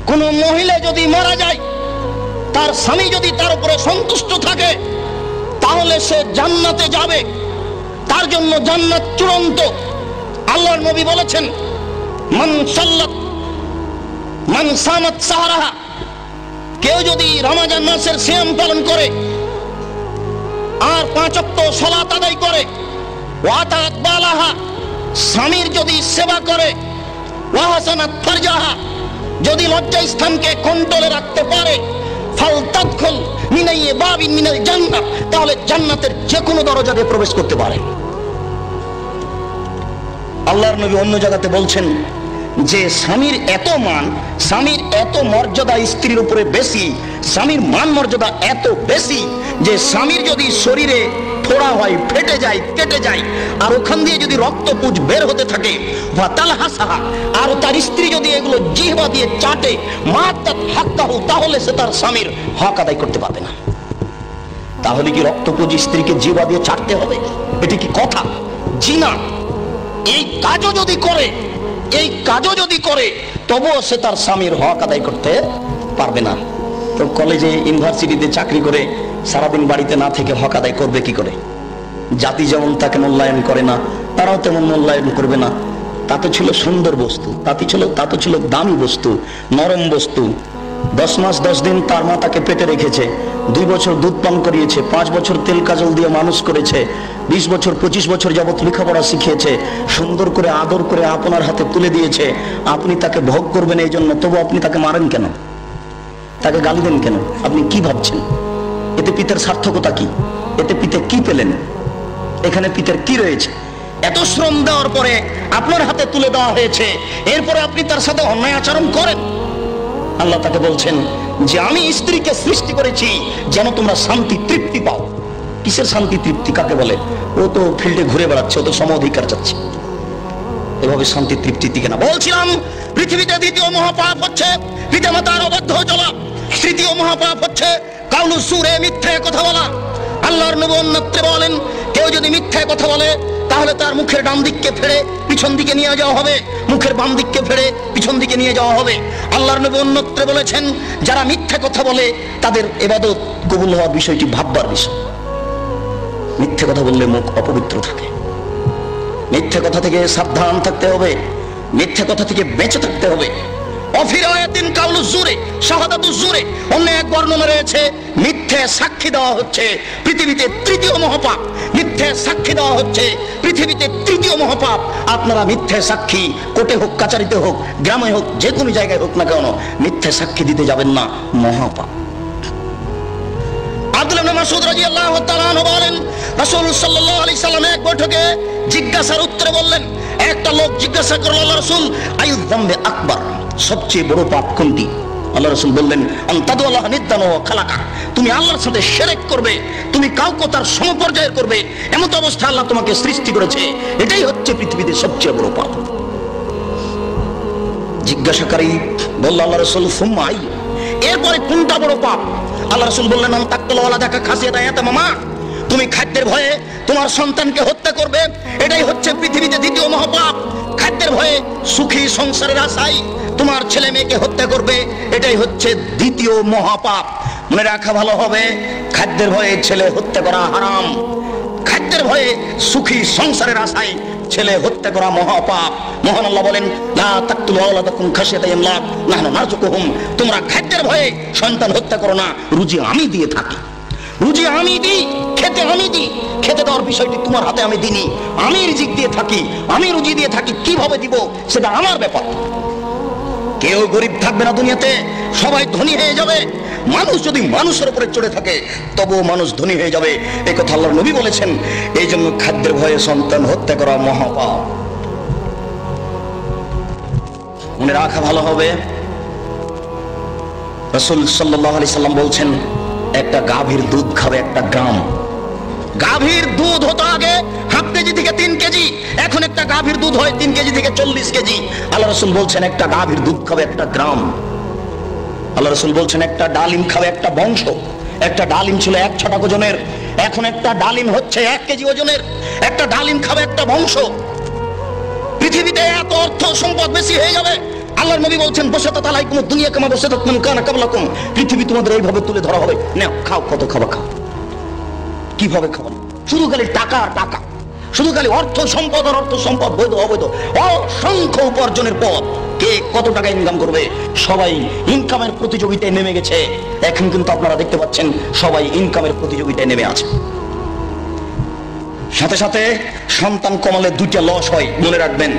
কোন মহিলা যদি মারা যায়, তার স্বামী যদি তার উপরে সন্তুষ্ট থাকে তাহলে সে জান্নাতে যাবে, তার জন্য জান্নাত চূড়ান্ত। আল্লাহর নবী বলেছেন মান সাল্লাত মান সামাত সাহরাহা, কেউ যদি রমজান মাসের সিয়াম পালন করে আর 5 ওয়াক্ত সালাত আদায় করে, ওয়াতাত বালাহা, স্বামীর যদি সেবা করে, ওয়াহাসানাত ফারজাহা, যদি লজ্জা স্থানকে কন্ট্রোলে রাখতে পারে, ফালতাদখুল মিনাই বাবিন মিনাল জান্নাহ, তাহলে জান্নাতের যে কোনো দরজা দিয়ে প্রবেশ করতে পারে। আল্লাহর নবী অন্য জায়গাতে বলছেন যে স্বামীর এত মান, স্বামীর এত মর্যাদা স্ত্রীর উপরে বেশি, স্বামীর মান মর্যাদা এত বেশি যে স্বামীর যদি শরীরে ফোড়া হয়, ফেটে যায়, কেটে যায়, আর ওখান দিয়ে যদি রক্তপুঁজ বের হতে থাকে, আর তার স্ত্রী যদি এগুলো জিহ্বা দিয়ে চাটে, তাহলে সে তার স্বামীর হক আদায় করতে পারবে না। তাহলে কি রক্তপুঁজ স্ত্রীকে জিহ্বা দিয়ে চাটতে হবে? এটি কি কথা? জি না। এই কাজও যদি করে, এই কাজও যদি করে, তবুও সে তার স্বামীর হক আদায় করতে পারবে না। তো কলেজে ইউনিভার্সিটিতে চাকরি করে সারাদিন বাড়িতে না থেকে হক আদায় করবে কি করে? জাতি যেমন তাকে মূল্যায়ন করে না, তারাও তেমন মূল্যায়ন করবে না। তা তো ছিল সুন্দর বস্তু, তা তো ছিল দামি বস্তু, নরম বস্তু। 10 মাস 10 দিন তার মা তাকে পেটে রেখেছে, 2 বছর দুধ পান করিয়েছে, 5 বছর তেল কাজল দিয়ে মানুষ করেছে, 20 বছর 25 বছর যাবত লেখাপড়া শিখিয়েছে, সুন্দর করে আদর করে আপনার হাতে তুলে দিয়েছে। আপনি তাকে ভোগ করবেন এই জন্য, তবু আপনি তাকে মারেন কেন? তাকে গালি দেন কেন? আপনি কি ভাবছেন? এতে পিতার সার্থকতা কি? এতে পিতা কি পেলেন? এখানে পিতার কি রয়েছে? এত শ্রম দেওয়ার পরে আপনার হাতে তুলে দেওয়া হয়েছে, এরপরে আপনি তার সাথে অন্যায় আচরণ করেন। আল্লাহ তাকে বলছেন যে আমি স্ত্রীকে সৃষ্টি করেছি যেন তোমরা শান্তি তৃপ্তি পাও। কিসের শান্তি তৃপ্তি? কাকে বলে? ও তো ফিল্ডে ঘুরে বেড়াচ্ছে, ও তো সম অধিকার চাচ্ছে। এভাবে শান্তি তৃপ্তি টিকে না। বলছিলাম পৃথিবীতে দ্বিতীয় মহাপাপ হচ্ছে পিতামাতার অবাধ্য চলা, তৃতীয় মহাপাপ হচ্ছে কাউলুস সুরে, মিথ্যা কথা বলা। আল্লাহর নবী অন্যত্রে বলেন কেউ যদি মিথ্যা কথা বলে তাহলে তার মুখের ডান দিককে ফেড়ে পিছন দিকে নিয়ে যাওয়া হবে, মুখের বাম দিককে ফেড়ে পিছন দিকে নিয়ে যাওয়া হবে। আল্লাহর নবী অন্যত্রে বলেছেন যারা মিথ্যা কথা বলে তাদের ইবাদত কবুল হওয়ার বিষয়টি ভাববার বিষয়। মিথ্যে কথা বললে মুখ অপবিত্র থাকে। মিথ্যে কথা থেকে সাবধান থাকতে হবে, মিথ্যে কথা থেকে বেঁচে থাকতে হবে। অফিরায়াতিন কাউলুস জুরে শাহাদাতুস জুরে, অন্য এক বর্ণনা রয়েছে মিথ্যে সাক্ষী দেওয়া হচ্ছে পৃথিবীতে তৃতীয় মহাপাপ। মিথ্যে সাক্ষী দেওয়া হচ্ছে পৃথিবীতে তৃতীয় মহাপাপ। আপনারা মিথ্যে সাক্ষী কোর্টে হোক, কাচারিতে হোক, গ্রামে হোক, যে কোনো জায়গায় হোক না কেন, মিথ্যে সাক্ষী দিতে যাবেন না, মহাপাপ। আব্দুল্লাহ ইবনে মাসউদ রাদিয়াল্লাহু তাআলা আনহু বলেন, রাসূল সাল্লাল্লাহু আলাইহি সাল্লাম এক বৈঠকে জিজ্ঞাসার উত্তরে বললেন, একটা লোক জিজ্ঞাসা করল, আল্লাহ রাসূল, আইয়ুয যামবি আকবার, সবচেয়ে বড় পাপ কোনটি? আল্লাহ রাসূল বললেন, আনতাদুল্লাহ নিদ্দান ওয়া খালাকা, তুমি আল্লাহর সাথে শিরক করবে, তুমি কাউকে তার সমপর্যায়ের করবে, এমন অবস্থা আল্লাহ তোমাকে সৃষ্টি করেছে, এটাই হচ্ছে পৃথিবীতে সবচেয়ে বড় পাপ। জিজ্ঞাসাকারী বলল, আল্লাহ রাসূল, সুম্মা আই, এরপরে কোনটা বড় পাপ? আল্লাহ রাসূল বললেন, তাকতুল ওয়ালাদাকা খাসিয়াতা ইয়াতামামা, তুমি খাদ্যের ভয়ে তোমার সন্তানকে হত্যা করবে, এটাই হচ্ছে পৃথিবীতে দ্বিতীয় মহাপাপ। খাদ্যের ভয়ে সুখী সংসারের আশায় তোমার ছেলে মেয়েকে হত্যা করবে, এটাই হচ্ছে দ্বিতীয় মহাপাপ। মনে রাখা ভালো হবে, খাদ্যের ভয়ে ছেলে হত্যা করা হারাম, খাদ্যের ভয়ে সুখী সংসারের আশায় ছেলে হত্যা করা মহাপাপ। মহান আল্লাহ বলেন, লা তাকতুলু আওলাদাকুম খাশিয়াতা ইমলাক নাহনু নারযুকুহুম, তোমরা খাদ্যের ভয়ে সন্তান হত্যা করো না, রুজি আমি দিয়ে থাকি, রুজি আমি দিই, খেতে আমি দিই, খেতে দেওয়ার বিষয়টি তোমার হাতে আমি দিইনি, আমি রিজিক দিয়ে থাকি, আমি রুজি দিয়ে থাকি, কিভাবে দিব সেটা আমার ব্যাপার। কেউ গরিব থাকবে না দুনিয়াতে, সবাই ধনী হয়ে যাবে। মানুষ যদি মানুষের উপরে চড়ে থাকে তবুও মানুষ ধনী হয়ে যাবে, এই কথা আল্লাহর নবী বলেছেন। এই জন্য খাদ্যের ভয়ে সন্তান হত্যা করা মহাপাপ। মনে রাখা ভালো হবে, রাসূল সাল্লাল্লাহু আলাইহি সাল্লাম বলছেন, একটা গাভীর দুধ খাবে 1 গ্রাম। গাভীর দুধ হতো আগে হাফ কেজি থেকে 3 কেজি, এখন একটা গাভীর দুধ হয় 3 কেজি থেকে 40 কেজি। আল্লাহ রাসূল বলছেন, একটা গাভীর দুধ খাবে 1 গ্রাম। আল্লাহ রাসূল বলছেন, একটা ডালিম খাবে একটা বংশ। একটা ডালিম ছিল 1 ছটাক ওজনের, এখন একটা ডালিম হচ্ছে 1 কেজি ওজনের। একটা ডালিম খাবে একটা বংশ। পৃথিবীতে এত অর্থ সম্পদ বেশি হয়ে যাবে, আল্লাহর নবী বলছেন, বসাতাত আলাইকুমুদ দুনিয়া কামা বসাতাত মান কানা কাবলাকুম, পৃথিবী তোমাদের এইভাবে তুলে ধরা হবে, নাও খাও, কত খাবা খাও। কিভাবে খাবেন? শুধু খালি টাকা আর টাকা, শুধু খালি অর্থ সম্পদ আর অর্থ সম্পদ, বৈধ অবৈধ অসংখ্য উপার্জনের পথ। কে কত টাকা ইনকাম করবে, সবাই ইনকামের প্রতিযোগিতায় নেমে গেছে। এখন কিন্তু আপনারা দেখতে পাচ্ছেন সবাই ইনকামের প্রতিযোগিতায় নেমে আছে। সাথে সাথে সন্তান কমালে 2টা লস হয়, মনে রাখবেন।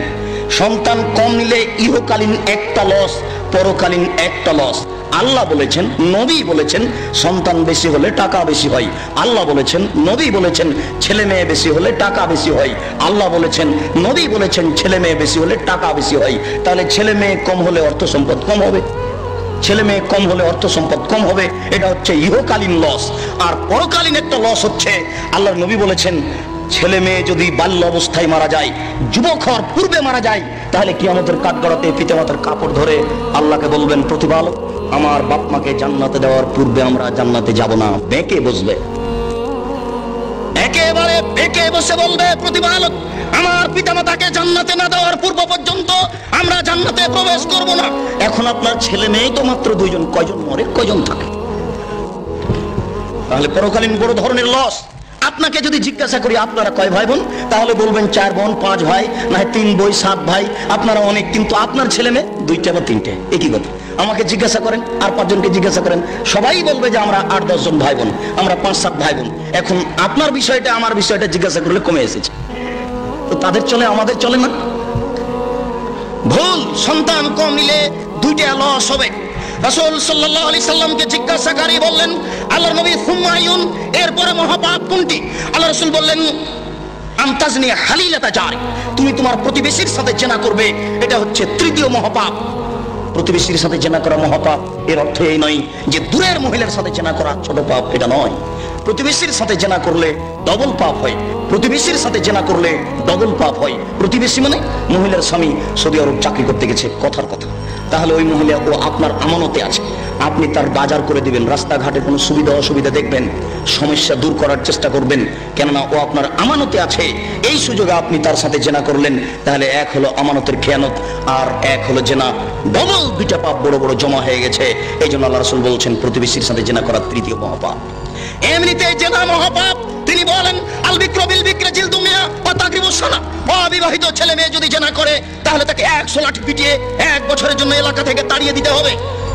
সন্তান কম নিলে ইহকালীন একটা লস, পরকালীন একটা লস। আল্লাহ বলেছেন, নবী বলেছেন, সন্তান বেশি হলে টাকা বেশি হয়। আল্লাহ বলেছেন, নবী বলেছেন, ছেলে মেয়ে বেশি হলে টাকা বেশি হয়। আল্লাহ বলেছেন, নবী বলেছেন, ছেলে মেয়ে বেশি হলে টাকা বেশি হয়। তাহলে ছেলে মেয়ে কম হলে অর্থ সম্পদ কম হবে, ছেলে মেয়ে কম হলে অর্থ সম্পদ কম হবে। এটা হচ্ছে ইহকালীন লস। আর পরকালীন একটা লস হচ্ছে, আল্লাহর নবী বলেছেন, ছেলে মেয়ে যদি বাল্য অবস্থায় মারা যায়, যুবক হওয়ার পূর্বে মারা যায়, তাহলে কিয়ামতের কাঠগড়াতে পিতামাতার কাপড় ধরে আল্লাহকে বলবেন, প্রতিপালক, আমার বাপ মাকে জান্নাতে দেওয়ার পূর্বে আমরা জান্নাতে যাব না। বেঁকে বসবে, একেবারে বেঁকে বসে বলবে, প্রতিপালক, আমার পিতামাতাকে জান্নাতে না দেওয়ার পূর্ব পর্যন্ত আমরা জান্নাতে প্রবেশ করব না। এখন আপনার ছেলে মেয়ে তো মাত্র 2 জন, কয়জন মরে কয়জন থাকে? তাহলে পরকালীন বড় ধরনের লস। আপনাকে যদি জিজ্ঞাসা করি আপনারা কয় ভাই বোন, তাহলে বলবেন 4 বোন 5 ভাই, না 3 বই 7 ভাই। আপনারা অনেক, কিন্তু আপনার ছেলে মেয়ে 2টা বা 3টে, একই কথা। আমাকে জিজ্ঞাসা করেন, আর 5 জনকে জিজ্ঞাসা করেন, সবাই বলবে যে আমরা 8-10 জন ভাই বোন, আমরা 5-7 ভাই বোন। এখন আপনার বিষয়টা আমার বিষয়টা জিজ্ঞাসা করলে কমে এসেছে, তো তাদের চলে, আমাদের চলে না। ভুল, সন্তান কম নিলে 2টা লস হবে। রাসূল সাল্লাল্লাহু আলাইহি সাল্লামকে জিজ্ঞাসাকারী বললেন, আল্লাহর নবী, সুম্মা আইয়ুন, এরপরে মহাপাপ কোনটি? আল্লাহ রাসূল বললেন, আনতাজনি হালিলাতা জারি, তুমি তোমার প্রতিবেশীর সাথে জেনা করবে, এটা হচ্ছে 3য় মহাপাপ। প্রতিবেশীর সাথে জেনা করা মহাপাপ, এর অর্থ এই নয় যে দূরের মহিলার সাথে জেনা করা ছোট পাপ, এটা নয়। প্রতিবেশীর সাথে জেনা করলে ডবল পাপ হয়, প্রতিবেশীর সাথে জেনা করলে ডবল পাপ হয়। প্রতিবেশী মানে মহিলার স্বামী সৌদি আরব চাকরি করতে গেছে, কথার কথা। তাহলে ওই মহিলা ও আপনার আমানতে আছে, আপনি তার বাজার করে দিবেন, রাস্তাঘাটে কোনো সুবিধা অসুবিধা দেখবেন, সমস্যা দূর করার চেষ্টা করবেন, কেননা ও আপনার আমানতে আছে। এই সুযোগে আপনি তার সাথে জেনা করলেন, তাহলে এক হলো আমানতের খেয়ানত, আর এক হলো জেনা। ডবল 2টা পাপ বড় বড় জমা হয়ে গেছে। এই জন্য আল্লাহ রাসূল বলছেন, প্রতিবেশীর সাথে জেনা করা 3য় মহাপাপ। এমনিতে জেনা মহাপাপ। তিনি বলেন, আল বিক্র বিল বিক্রে জিলদু মিয়া ওয়া তাকরিবু সানা, অবিবাহিত ছেলে মেয়ে যদি জেনা করে তাহলে তাকে 100 লাঠি পিটিয়ে 1 বছরের জন্য এলাকা থেকে তাড়িয়ে দিতে হবে।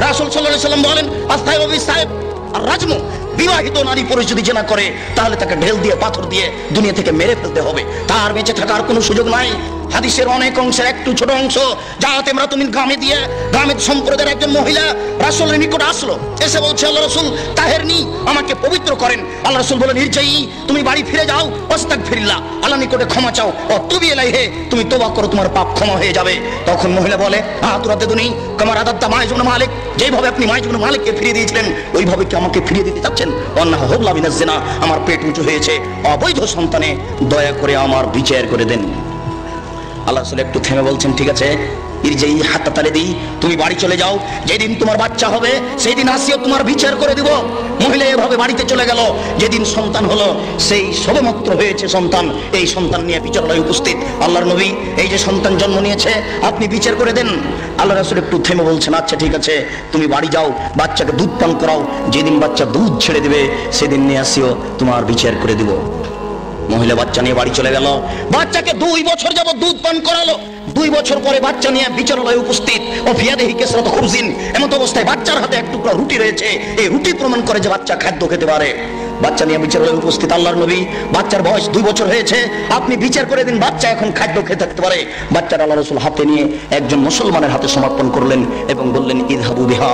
রাসূল সাল্লাল্লাহু আলাইহি সাল্লাম বলেন, আস্তাইবু বিসাইব আর রাজমু, বিবাহিত নারী পুরুষ যদি জেনা করে তাহলে তাকে ঢেল দিয়ে পাথর দিয়ে দুনিয়া থেকে মেরে ফেলতে হবে, তার বেঁচে থাকার কোনো সুযোগ নাই। হাদিসের অনেক অংশের একটু ছোট অংশ যাতে আমরা তুমি গ্রামে দিয়ে গ্রামের সম্প্রদায়ের একজন মহিলা রাসূলের নিকট আসলো, এসে বলছে আল্লাহ রাসূল তাহেরনি আমাকে পবিত্র করেন। আল্লাহ রাসূল বলেন ইরজাই তুমি বাড়ি ফিরে যাও, আস্তাগফিরুল্লাহ আল্লাহ নিকটে ক্ষমা চাও, ও তুবি ইলাইহি তুমি তওবা করো তোমার পাপ ক্ষমা হয়ে যাবে। তখন মহিলা বলে আতুরাতে দুনি কামার আদাত্তা মাইজ ইবনে মালিক, যেভাবে আপনি মাইজ ইবনে মালিককে ফিরিয়ে দিয়েছিলেন ওইভাবে কি আমাকে ফিরিয়ে দিতে চাচ্ছেন? অন্না হুবলা মিনাজ জিনা আমার পেট উঁচু হয়েছে, অবৈধ সন্তানে দয়া করে আমার বিচার করে দেন। আল্লাহ রাসূল একটু থেমে বলছেন ঠিক আছে ইরজাই হাত্তা তালিদি তুমি বাড়ি চলে যাও, যেদিন তোমার বাচ্চা হবে সেই দিন আসিও তোমার বিচার করে দিব। মহিলা এভাবে বাড়িতে চলে গেল। যেদিন সন্তান হলো সেই সবেমাত্র হয়েছে সন্তান, এই সন্তান নিয়ে বিচারালয়ে উপস্থিত আল্লাহর নবী, এই যে সন্তান জন্ম নিয়েছে আপনি বিচার করে দেন। আল্লাহ রাসূল একটু থেমে বলছেন আচ্ছা ঠিক আছে তুমি বাড়ি যাও, বাচ্চাকে দুধ পান করাও, যেদিন বাচ্চা দুধ ছেড়ে দিবে সেদিন নিয়ে আসিও তোমার বিচার করে দিব। মহিলা বাচ্চা নিয়ে বাড়ি চলে গেল, বাচ্চাকে 2 বছর যাবত দুধ পান করালো। 2 বছর পরে বাচ্চা নিয়ে বিচারালয়ে উপস্থিত, ও ফিয়াদেহি কেসরাত খুবজিন, এমন অবস্থায় বাচ্চার হাতে এক টুকরা রুটি রয়েছে, এই রুটি প্রমাণ করে যে বাচ্চা খাদ্য খেতে পারে। বাচ্চা নিয়ে বিচারালয়ে উপস্থিত আল্লাহর নবী, বাচ্চার বয়স 2 বছর হয়েছে, আপনি বিচার করে দিন বাচ্চা এখন খাদ্য খেতে থাকতে পারে। বাচ্চার আল্লাহ রাসূল হাতে নিয়ে একজন মুসলমানের হাতে সমর্পণ করলেন এবং বললেন ইযহাবু বিহা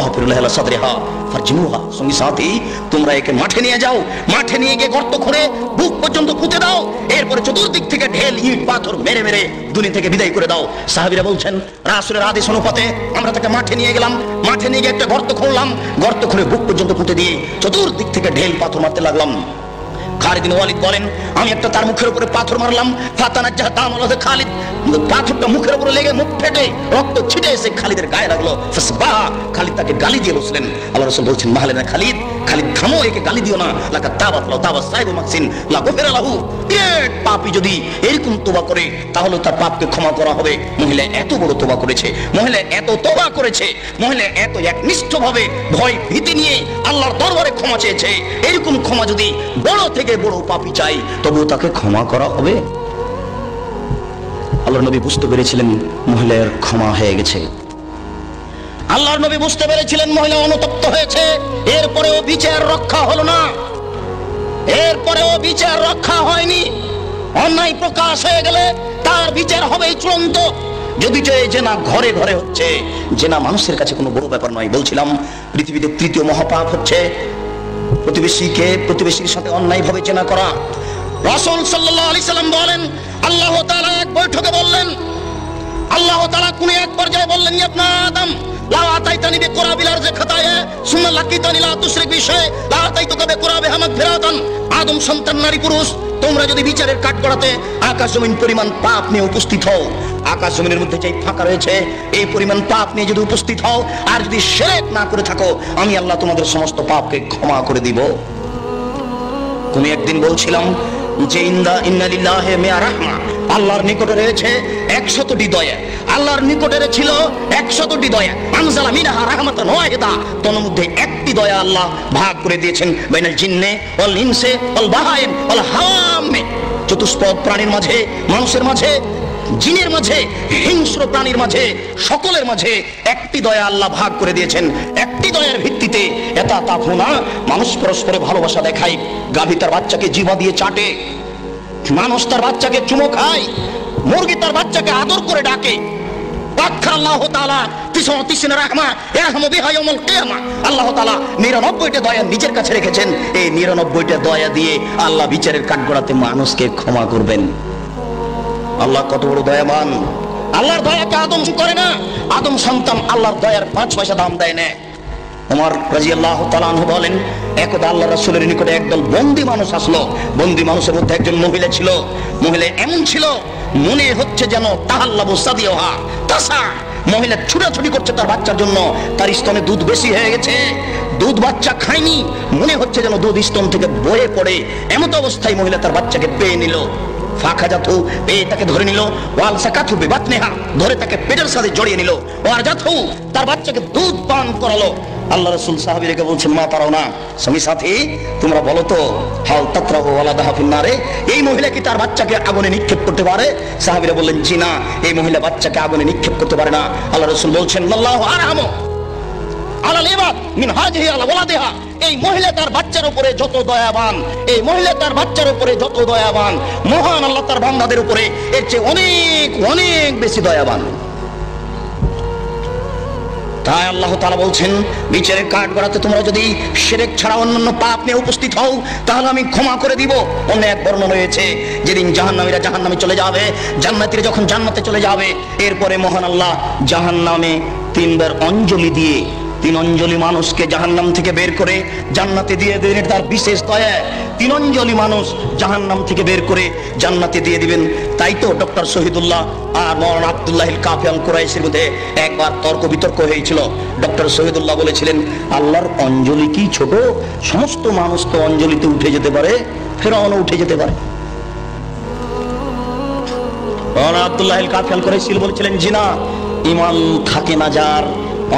আহফিরুল্লাহ লা সাদরিহা ফারজিমুহা, সঙ্গী সাথী তোমরা একে মাঠে নিয়ে যাও, মাঠে নিয়ে গিয়ে গর্ত করে বুক পর্যন্ত পুঁতে দাও, এরপরে চতুর্দিক থেকে ঢেল ইট পাথর মেরে মেরে দুনিয়া থেকে বিদায় করে দাও। সাহাবীরা বলছেন রাসূলের আদেশ অনুপাতে আমরা তাকে মাঠে নিয়ে গেলাম, মাঠে নিয়ে গিয়ে একটা গর্ত খুঁড়লাম, গর্ত খুঁড়ে বুক পর্যন্ত পুঁতে দিয়ে চতুর্দিক থেকে ঢেল পাথর মারতে লাগলাম। খালিদ বিন ওয়ালিদ বলেন আমি একটা তার মুখের উপরে পাথর মারলাম, ফাতানাজ্জাহ দামালাহ খালিদ, পাথরটা মুখের উপরে লেগে মুখ ফেটে রক্ত ছিটে এসে খালিদের গায়ে লাগলো। ফাসবাহা খালিদ তাকে গালি দিয়ে বসলেন। আল্লাহ রাসূল বলছেন মাহলেনা খালিদ, খালিদ থামো, একে গালি দিও না, লাকা তাবাত লাউ তাবাস সাইবু মাকসিন লা গফিরা লাহু, এক পাপী যদি এরকম তওবা করে তাহলে তার পাপকে ক্ষমা করা হবে। মহিলা এত বড় তওবা করেছে, মহিলা এত তওবা করেছে, মহিলা এত একনিষ্ঠভাবে ভয় ভীতি নিয়ে আল্লাহর দরবারে ক্ষমা চেয়েছে, এরকম ক্ষমা যদি বড় থেকে বড় পাপী চাই তবু তাকে ক্ষমা করা হবে। আল্লাহর নবী বুঝতে পেরেছিলেন মহিলার ক্ষমা হয়ে গেছে, আল্লাহর নবী বুঝতে পেরেছিলেন মহিলা অনুতপ্ত হয়েছে, এরপরেও বিচার রক্ষা হলো না, এরপরেও বিচার রক্ষা হয়নি। অন্যায় প্রকাশ হয়ে গেলে তার বিচার হবেই চূড়ান্ত। যদি জেনা ঘরে ঘরে হচ্ছে, জেনা মানুষের কাছে কোনো বড় ব্যাপার নয়। বলছিলাম পৃথিবীতে 3য় মহাপাপ হচ্ছে প্রতিবেশীর সাথে অন্যায় ভাবে জেনা করা। রাসূল সাল্লাল্লাহু আলাইহি সাল্লাম বলেন আল্লাহ তাআলা এক বৈঠকে বললেন, আল্লাহ তাআলা কোন এক পর্যায়ে বললেন ইবনে আদম লা আতাইতানি বিকুরাবিল আরজি খাতায়া সুম্মা লাকিতানি লা তুশরিক বিশাই লা আতাইতুকা বিকুরাবিহা মাগফিরাতান। আদম সন্তান নারী পুরুষ তোমরা যদি বিচারের কাঠগড়াতে আকাশ জমিন পরিমাণ পাপ নিয়ে উপস্থিত হও, আকাশ জমিনের মধ্যে যে ফাঁকা রয়েছে এই পরিমাণ পাপ নিয়ে যদি উপস্থিত হও আর যদি শিরক না করে থাকো আমি আল্লাহ তোমাদের সমস্ত পাপকে ক্ষমা করে দিব। তুমি একদিন বলছিলাম যে ইন্না লিল্লাহি মিয়া রাহমা, আল্লাহর নিকটে রয়েছে 100টি দয়া, আল্লাহর নিকটে ছিল 100টি দয়া। আনজালা মিনহা রাহমাতান ওয়াহিদা, তোর মধ্যে একটি দয়া আল্লাহ ভাগ করে দিয়েছেন বাইনাল জিন্নে ওয়াল ইনসে ওয়াল বাহাইম ওয়াল হাওয়ামে, চতুষ্পদ প্রাণীর মাঝে, মানুষের মাঝে, জিনের মাঝে, হিংস্র প্রাণীর মাঝে, সকলের মাঝে একটি দয়া আল্লাহ ভাগ করে দিয়েছেন। একটি দয়ার ভিত্তিতে এটা তাফুনা, মানুষ পরস্পরে ভালোবাসা দেখায়, গাভী তার বাচ্চাকে জিহ্বা দিয়ে চাটে, মানুষ তার বাচ্চাকে চুমো খায়, মুরগি তার বাচ্চাকে আদর করে ডাকে। আল্লাহ তাআলা 99 রাহমা ইয়ারহামু বিহা ইয়াউমুল কিয়ামা, আল্লাহ তাআলা 99টা দয়া নিজের কাছে রেখেছেন। এই 99টা দয়া দিয়ে আল্লাহ বিচারের কাঠগড়াতে মানুষকে ক্ষমা করবেন। আল্লাহ কত বড় দয়াবান, আল্লাহর দয়াকে আদম করে না, আদম সন্তান আল্লাহর দয়ার 5 পয়সা দাম দেয় না। ওমর রাদিয়াল্লাহু তাআলা আনহু বলেন একদা আল্লাহ রাসূলের নিকটে একদল বন্দী মানুষ আসলো, বন্দী মানুষের মধ্যে একজন মহিলা ছিল, মহিলা এমন ছিল মনে হচ্ছে যেন তাহাল্লাবু সাদিয়াহা তাসা, মহিলা ছুটাছুটি করছে তার বাচ্চার জন্য, তার স্তনে দুধ বেশি হয়ে গেছে, দুধ বাচ্চা খায়নি, মনে হচ্ছে যেন দুধ স্তন থেকে বয়ে পড়ে, এমন অবস্থায় মহিলা তার বাচ্চাকে পেয়ে নিল। ফাখাজাতু, পেয়ে তাকে ধরে নিল, ওয়াল সাকাতু বিবাতনিহা, ধরে তাকে পেটের সাথে জড়িয়ে নিল, ওয়ারজাতু, তার বাচ্চাকে দুধ পান করালো। আল্লাহ রাসূল সাহাবীদেরকে বলছেন মা তারাও না, স্বামী সাথী তোমরা বলো তো হাল তাতরাহু ওয়ালাদাহা ফিন্নারে, এই মহিলা কি তার বাচ্চাকে আগুনে নিক্ষেপ করতে পারে? সাহাবীরা বললেন জি না, এই মহিলা বাচ্চাকে আগুনে নিক্ষেপ করতে পারে না। আল্লাহ রাসূল বলছেন আল্লাহু আরহামু আলাল ইবাদ মিন হাযিহি আলা ওয়ালাদিহা, এই মহিলা তার বাচ্চার উপরে যত দয়াবান, এই মহিলা তার বাচ্চার উপরে যত দয়াবান, মহান আল্লাহ তার বান্দাদের উপরে এর চেয়ে অনেক অনেক বেশি দয়াবান। তাই আল্লাহ তাআলা বলছেন, বিচারের কাঠ গড়াতে তোমরা যদি শিরক ছাড়া অন্যান্য পাপ নিয়ে উপস্থিত হও তাহলে আমি ক্ষমা করে দিব। অন্য এক বর্ণনা রয়েছে, যেদিন জাহান্নামীরা জাহান্নামে চলে যাবে, জান্নাতীরা যখন জান্নাতে চলে যাবে, এরপরে মহান আল্লাহ জাহান্নামে তিনবার অঞ্জলি দিয়ে 3 অঞ্জলি মানুষকে জাহান্নাম থেকে বের করে জান্নাতে দিয়ে দেবেন। তার বিশেষ দয়া, 3 অঞ্জলি মানুষ জাহান্নাম থেকে বের করে জান্নাতে দিয়ে দিবেন। তাই তো ডক্টর শহীদুল্লাহ আর মওলানা আব্দুল্লাহিল কাফি আল কুরাইশির মধ্যে একবার তর্ক বিতর্ক হয়েছিল। ডক্টর শহীদুল্লাহ বলেছিলেন, আল্লাহর অঞ্জলি কি ছোট? সমস্ত মানুষ তো অঞ্জলিতে উঠে যেতে পারে, ফেরাউনও উঠে যেতে পারে। মওলানা আব্দুল্লাহিল কাফি আল কুরাইশি বলেছিলেন, জি না, ঈমান থাকে না যার,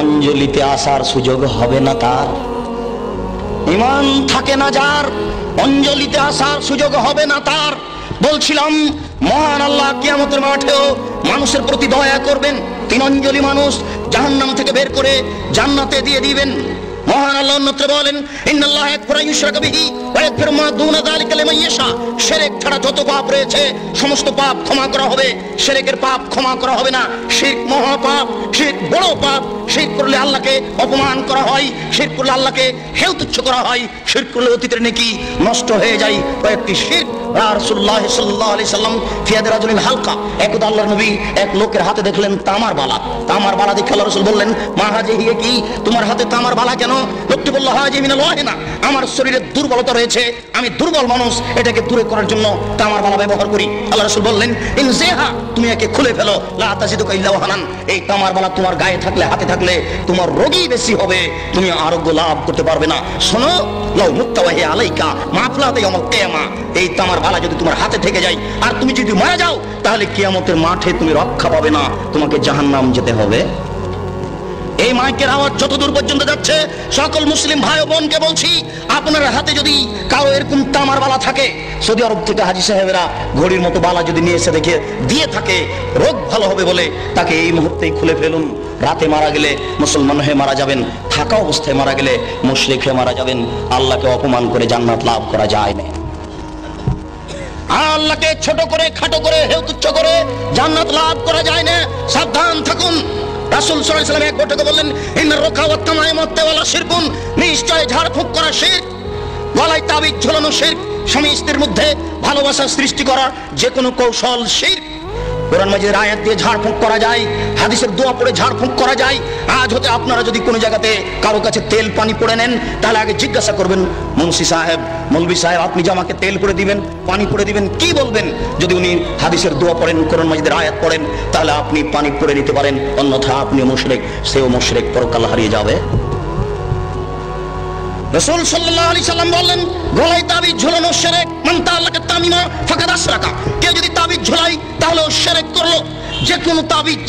অঞ্জলিতে আসার সুযোগ হবে না তার। ঈমান থাকে না যার, অঞ্জলিতে আসার সুযোগ হবে না তার। বলছিলাম, মহান আল্লাহ কিয়ামতের মাঠেও মানুষের প্রতি দয়া করবেন। 3 অঞ্জলি মানুষ জাহান্নাম থেকে বের করে জান্নাতে দিয়ে দিবেন। মহান আল্লাহ অন্যত্র বলেন, ইন্নাল্লাহা ইয়াগফিরু আন ইউশরাকা বিহি ওয়া ইয়াগফিরু মা দুনা যালিকা লিমান ইয়াশা। শিরক ছাড়া যত পাপ রয়েছে সমস্ত পাপ ক্ষমা করা হবে, শিরকের পাপ ক্ষমা করা হবে না। শিরক মহাপাপ, শিরক বড় পাপ। শিরক করলে আল্লাহকে অপমান করা হয়, শিরক করলে আল্লাহকে হেয় তুচ্ছ করা হয়, শিরক করলে অতীতের নেকি নষ্ট হয়ে যায়। কয়েকটি শিরক রাসূলুল্লাহ সাল্লাল্লাহু আলাইহি সাল্লাম ফিয়াদ রাজুলিন হালকা, একদা আল্লাহর নবী এক লোকের হাতে দেখলেন তামার বালা। তামার বালা দেখে আল্লাহ রাসূল বললেন, মা হাযিহি, কি তোমার হাতে তামার বালা কেন? লোকটি বলল, হাযিহি মিনাল ওয়াহিনা, আমার শরীরে দুর্বলতা রয়েছে, আমি দুর্বল মানুষ, এটাকে দূরে করার জন্য তামার বালা ব্যবহার করি। আল্লাহ রাসূল বললেন, ইনজিহা, তুমি একে খুলে ফেলো, লা তাজিদুকা ইল্লা ওয়াহানান। এই তামার বালা তোমার গায়ে থাকলে, হাতে থাকলে তোমার রোগী বেশি হবে, তুমি আরোগ্য লাভ করতে পারবে না। শোনো, লাউ মুত্তাওয়াহি আলাইকা মাফলাতে ইয়াউমুল কিয়ামা, এই তামার বালা যদি তোমার হাতে থেকে যায় আর তুমি যদি মারা যাও তাহলে কিয়ামতের মাঠে তুমি রক্ষা পাবে না, তোমাকে জাহান্নাম যেতে হবে। এই মাইকের আওয়াজ যত দূর পর্যন্ত যাচ্ছে, সকল মুসলিম ভাই ও বোনকে বলছি, আপনার হাতে যদি কারো এরকম তামার বালা থাকে, সৌদি আরব থেকে হাজী সাহেবেরা ঘড়ির মতো বালা যদি নিয়ে এসে দেখে দিয়ে থাকে, রোগ ভালো হবে বলে তাকে এই মুহূর্তেই খুলে ফেলুন। রাতে মারা গেলে মুসলমান হয়ে মারা যাবেন, থাকা অবস্থায় মারা গেলে মুশরিক হয়ে মারা যাবেন। আল্লাহকে অপমান করে জান্নাত লাভ করা যায় না। আল্লাহকে ছোট করে, খাটো করে, হেয় তুচ্ছ করে জান্নাত লাভ করা যায় না। সাবধান থাকুন। রাসূল সাল্লাল্লাহু আলাইহি ওয়াসাল্লাম এক বৈঠকে বললেন, ইন্নার রুকা ওয়াত তামাইমাত ওয়ালা শিরকুন, নিশ্চয় ঝাড়ফুঁক করা শিরক, গলায় তাবিজ ঝোলানো শিরক, স্বামী স্ত্রীর মধ্যে ভালোবাসা সৃষ্টি করার যে কোনো কৌশল শিরক। কোরআন মাজিদের আয়াত দিয়ে ঝাড়ফুঁক করা যায়, হাদিসের দোয়া পড়ে ঝাড়ফুঁক করা যায়। আজ হতে আপনারা যদি কোনো জায়গাতে কারো কাছে তেল পানি পড়ে নেন, তাহলে আগে জিজ্ঞাসা করবেন, মুন্সি সাহেব, মৌলভী সাহেব, আপনি যে আমাকে তেল পড়ে দিবেন, পানি পড়ে দিবেন, কি বলবেন? যদি উনি হাদিসের দোয়া পড়েন, কোরআন মাজিদের আয়াত পড়েন, তাহলে আপনি পানি পড়ে নিতে পারেন, অন্যথা আপনিও মুশরিক, সেও মুশরিক, পরকাল হারিয়ে যাবে। রাসূল সাল্লাল্লাহু আলাইহি সাল্লাম বললেন, গলায় তাবিজ ঝোলানো শিরক, মান তাআল্লাকা তামিমা ফাকাদ আশরাকা, কেউ যদি তাবিজ ঝোলায় তাহলে ও শিরক করলো। যে কোনো তাবিজ,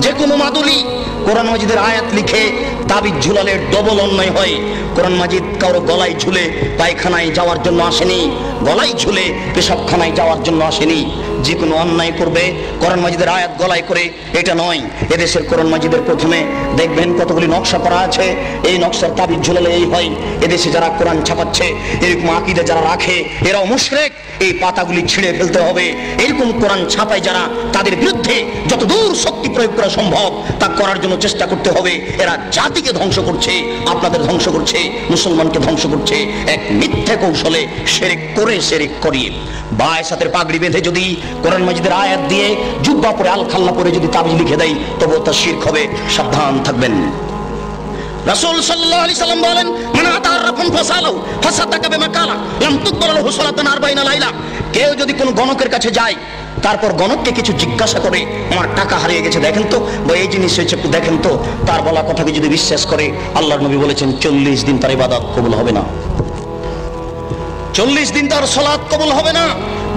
যে কোনো মাদুলি, কোরআন মাজিদের আয়াত লিখে তাবিজ ঝুলালে ডবল অন্যায় হয়। কোরআন মাজিদ কারো গলায় ঝুলে পায়খানায় যাওয়ার জন্য আসেনি, গলায় ঝুলে পেশাবখানায় যাওয়ার জন্য আসেনি। যে কোনো অন্যায় করবে কোরআন মাজিদের আয়াত গলায় করে, এটা নয়। এদেশের কোরআন মাজিদের প্রথমে দেখবেন কতগুলি নকশা করা আছে, এই নকশার তাবিজ ঝুলালে এই হয়। এদেশে যারা কোরআন ছাপাচ্ছে, এরকম আকীদা যারা রাখে, এরাও মুশরিক। এই পাতাগুলি ছিঁড়ে ফেলতে হবে। এরকম কোরআন ছাপায় যারা, তাদের বিরুদ্ধে যতদূর শক্তি প্রয়োগ করা সম্ভব তা করার জন্য চেষ্টা করতে হবে। এরা জাতিকে ধ্বংস করছে, আপনাদের ধ্বংস করছে, মুসলমানকে ধ্বংস করছে এক মিথ্যে কৌশলে, শিরক করে, শিরক করিয়ে। বায়ের সাথে পাগড়ি বেঁধে যদি কোরআন মাজিদের আয়াত দিয়ে জুব্বা পরে, আল খাল্লা পরে যদি তাবিজ লিখে দেয়, তবুও তা শিরক হবে। সাবধান থাকবেন। রাসূল সাল্লাল্লাহু আলাইহি সাল্লাম বলেন, মান আতারাফুন ফাসালাহু ফাসাদাকা বিমা কালা লাম তুকবাল লাহু সালাতুন 40 লাইলা। কেউ যদি কোনো গণকের কাছে যায়, তারপর গণককে কিছু জিজ্ঞাসা করে, আমার টাকা হারিয়ে গেছে দেখেন তো, বা এই জিনিস হয়েছে একটু দেখেন তো, তার বলা কথাকে যদি বিশ্বাস করে, আল্লাহর নবী বলেছেন 40 দিন তার ইবাদত কবুল হবে না, 40 দিন তার সালাত কবুল হবে না।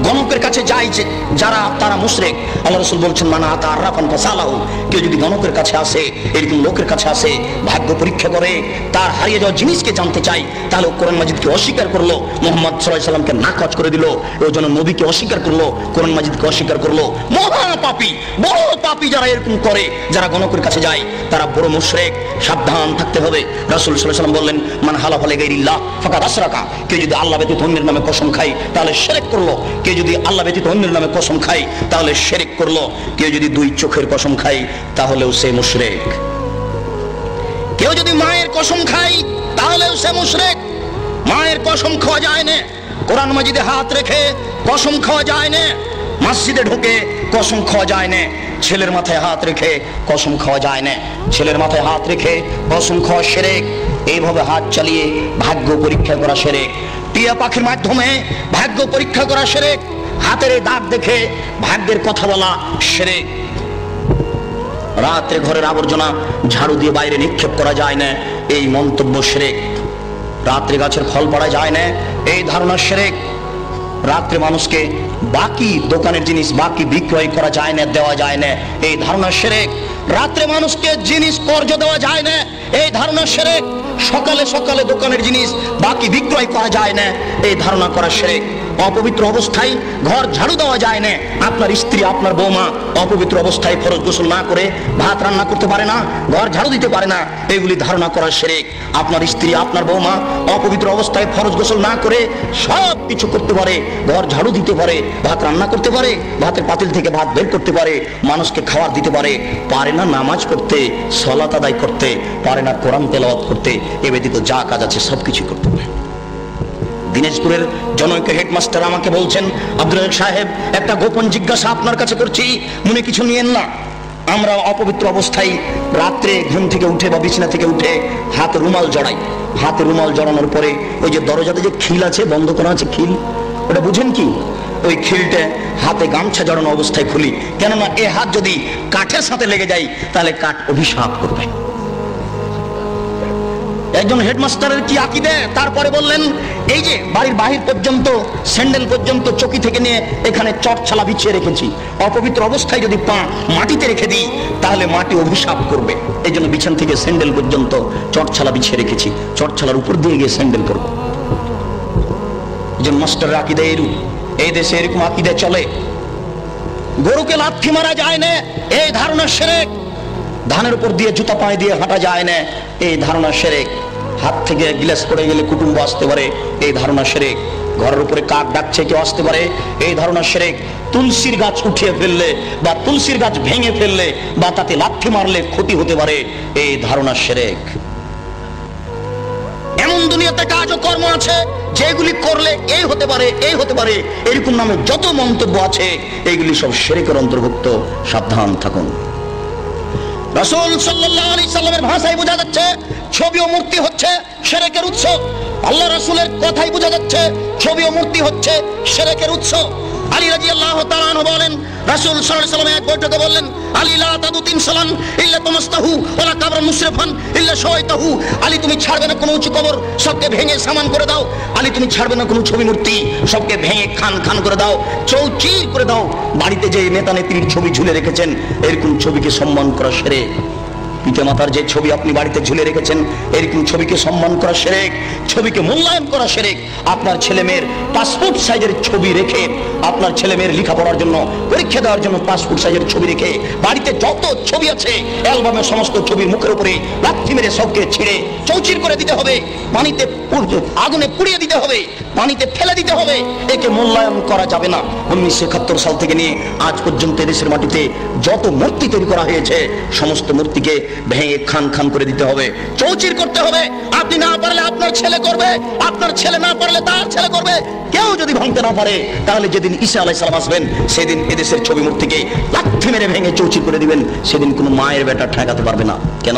গণকের কাছে যায় যে যারা তারা মুশরিক। আল্লাহ রাসূল বলছেন মানা আতা আরাফান ফাসালাহু, কেউ যদি গণকের কাছে আসে, এরকম লোকের কাছে আসে, ভাগ্য পরীক্ষা করে, তার হারিয়ে যাওয়া জিনিসকে জানতে চাই, তাহলে কোরআন মাজিদকে অস্বীকার করলো, মুহাম্মদ সাল্লাল্লাহু আলাইহি সাল্লামকে নাকচ করে দিল, ওই জন্য নবীকে অস্বীকার করলো, কোরআন মাজিদকে অস্বীকার করলো। মহা পাপী, বড় পাপী যারা এরকম করে, যারা গণকের কাছে যায়, তারা বড় মুশরিক। সাবধান থাকতে হবে। রাসূল সাল্লাল্লাহু আলাইহি সাল্লাম বললেন মান হালাফা লিগাইরিল্লাহ ফাকাদ আশরাকা, কেউ যদি আল্লাহ ব্যতীত অন্যের নামে কসম খায় তাহলে শিরক করলো। কেউ যদি আল্লাহ ব্যতীত অন্যের নামে কসম খায় তাহলে শিরক করলো। কেউ যদি দুই চোখের কসম খায় তাহলেও সে মুশরিক। কেউ যদি মায়ের কসম খায় তাহলেও সে মুশরিক। মায়ের কসম খাওয়া যায় না, কোরআন মাজিদে হাত রেখে কসম খাওয়া যায় না, মসজিদে ঢুকে কসম খাওয়া যায় না, ছেলের মাথায় হাত রেখে কসম খাওয়া যায় না, ছেলের মাথায় হাত রেখে কসম খাওয়া শিরক। এইভাবে হাত চালিয়ে ভাগ্য পরীক্ষা করা শিরক। টিয়া পাখির মাধ্যমে ভাগ্য পরীক্ষা করা শিরক। হাতের দাগ দেখে ভাগ্যের কথা বলা শিরক। রাত্রে ঘরের আবর্জনা ঝাড়ু দিয়ে বাইরে নিক্ষেপ করা যায় না, এই মন্তব্য শিরক। রাত্রে গাছের ফল পাড়া যায় না, এই ধারণা শিরক। রাত্রে মানুষকে বাকি দোকানের জিনিস বাকি বিক্রয় করা যায় না, দেওয়া যায় না, এই ধারণা শিরক। রাত্রে মানুষকে জিনিস কর্জ দেওয়া যায় না, এই ধারণা শিরক। সকালে সকালে দোকানের জিনিস বাকি বিক্রয় করা যায় না, এই ধারণা করা শিরক। অপবিত্র অবস্থায় ঘর ঝাড়ু দেওয়া যায় না। আপনার স্ত্রী, আপনার বৌমা অপবিত্র অবস্থায় ফরজ গোসল না করে ভাত রান্না করতে পারে না, ঘর ঝাড়ু দিতে পারে না, এগুলি ধারণা করা শিরক। আপনার স্ত্রী, আপনার বৌমা অপবিত্র অবস্থায় ফরজ গোসল না করে সব কিছু করতে পারে, ঘর ঝাড়ু দিতে পারে, ভাত রান্না করতে পারে, ভাতের পাতিল থেকে ভাত বের করতে পারে, মানুষকে খাবার দিতে পারে, পারে না নামাজ পড়তে, সালাত আদায় করতে, পারে না কোরআন তেলাওয়াত করতে, এ ব্যতীত যা কাজ আছে সবকিছু করতে পারে। দিনাজপুরের জনৈক হেডমাস্টার আমাকে বলছেন, আব্দুল রাজ্জাক সাহেব, একটা গোপন জিজ্ঞাসা আপনার কাছে করছি, মনে কিছু নিয়েন না। আমরা অপবিত্র অবস্থায় রাত্রে ঘুম থেকে উঠে বা বিছানা থেকে উঠে হাতে রুমাল জড়াই। হাতে রুমাল জড়ানোর পরে ওই যে দরজাতে যে খিল আছে, বন্ধ করা আছে খিল, ওটা বুঝেন কি? ওই খিলটা হাতে গামছা জড়ানো অবস্থায় খুলি, কেননা এ হাত যদি কাঠের সাথে লেগে যায় তাহলে কাঠ অভিশাপ করবে। একজন হেডমাস্টারের কি আকীদা, তারপরে বললেন এই যে বাড়ির বাহির পর্যন্ত স্যান্ডেল পর্যন্ত চকি থেকে নিয়ে এখানে চটছালা বিছিয়ে রেখেছি, অপবিত্র অবস্থায় যদি পা মাটিতে রেখে দিই তাহলে মাটি অভিশাপ করবে, এই জন্য বিছান থেকে স্যান্ডেল পর্যন্ত চটছালা বিছিয়ে রেখেছি, চটছালার উপর দিয়ে গিয়ে স্যান্ডেল করব। একজন মাস্টারের আকীদা এরূপ। এই দেশে এরকম আকীদা চলে। গরুকে লাথি মারা যায় না, এই ধারণা শিরক। ধানের উপর দিয়ে জুতা পায়ে দিয়ে হাঁটা যায় না, এই ধারণা শিরক। হাত থেকে গ্লাস পড়ে গেলে কুটুম্ব আসতে পারে, এই ধারণা শিরক। ঘরের উপরে কাক ডাকছে কেউ আসতে পারে, এই ধারণা শিরক। তুলসীর গাছ উঠিয়ে ফেললে বা তুলসীর গাছ ভেঙে ফেললে বা তাতে লাথি মারলে ক্ষতি হতে পারে, এই ধারণা শিরক। এমন দুনিয়াতে কাজ ও কর্ম আছে যেগুলি করলে এই হতে পারে, এই হতে পারে, এরকম নামে যত মন্তব্য আছে এইগুলি সব শিরকের অন্তর্ভুক্ত। সাবধান থাকুন। রাসূল সাল্লাল্লাহু আলাইহি সাল্লামের ভাষায় বোঝা যাচ্ছে ছবি ও মূর্তি হচ্ছে শিরকের উৎস। আল্লাহ রাসূলের কথাই বোঝা যাচ্ছে ছবি ও মূর্তি হচ্ছে শিরকের উৎস। আলী রাদিয়াল্লাহু তাআলা আনহু বলেন, রাসূল সাল্লাল্লাহু আলাইহি ওয়াসাল্লাম এক বৈঠকে বললেন, আলী লা তাদু তিনসালান ইল্লা তামাসতাহু ওয়ালা কাবরান মুশরিফান ইল্লা শাওয়াইতাহু। আলী তুমি ছাড়বে না কোনো উঁচু কবর, সবকে ভেঙে সামান করে দাও। আলী তুমি ছাড়বে না কোনো ছবি মূর্তি, সবকে ভেঙে খান খান করে দাও, চৌচির করে দাও। বাড়িতে যে নেতা নেত্রীর ছবি ঝুলে রেখেছেন এরকম ছবিকে সম্মান করা শিরক। পিতামাতার যে ছবি আপনি বাড়িতে ঝুলে রেখেছেন এরকম ছবিকে সম্মান করা শিরক, ছবিকে মূল্যায়ন করা শিরক। আপনার ছেলে মেয়ের পাসপোর্ট সাইজের ছবি রেখে, আপনার ছেলে মেয়ের লেখাপড়ার জন্য পরীক্ষা দেওয়ার জন্য পাসপোর্ট সাইজের ছবি রেখে বাড়িতে যত ছবি আছে অ্যালবামের সমস্ত ছবির মুখের উপরে লাথি মেরে সবকে ছিঁড়ে চৌচির করে দিতে হবে, পানিতে আগুনে পুড়িয়ে দিতে হবে, পানিতে ফেলে দিতে হবে। একে মূল্যায়ন করা যাবে না। 1971 সাল থেকে নিয়ে আজ পর্যন্ত দেশের মাটিতে যত মূর্তি তৈরি করা হয়েছে সমস্ত মূর্তিকে ভেঙে খান খান করে দিতে হবে, চৌচির করতে হবে। আপনি না পারলে আপনার ছেলে করবে, আপনার ছেলে না পারলে তার ছেলে করবে। কেউ যদি ভাঙতে না পারে তাহলে যেদিন ঈসা আলাইহিস সালাম আসবেন সেদিন এদেশের ছবি মূর্তিকে লাথি মেরে ভেঙে চৌচির করে দিবেন। সেদিন কোনো মায়ের বেটা ঠেকাতে পারবে না। কেন?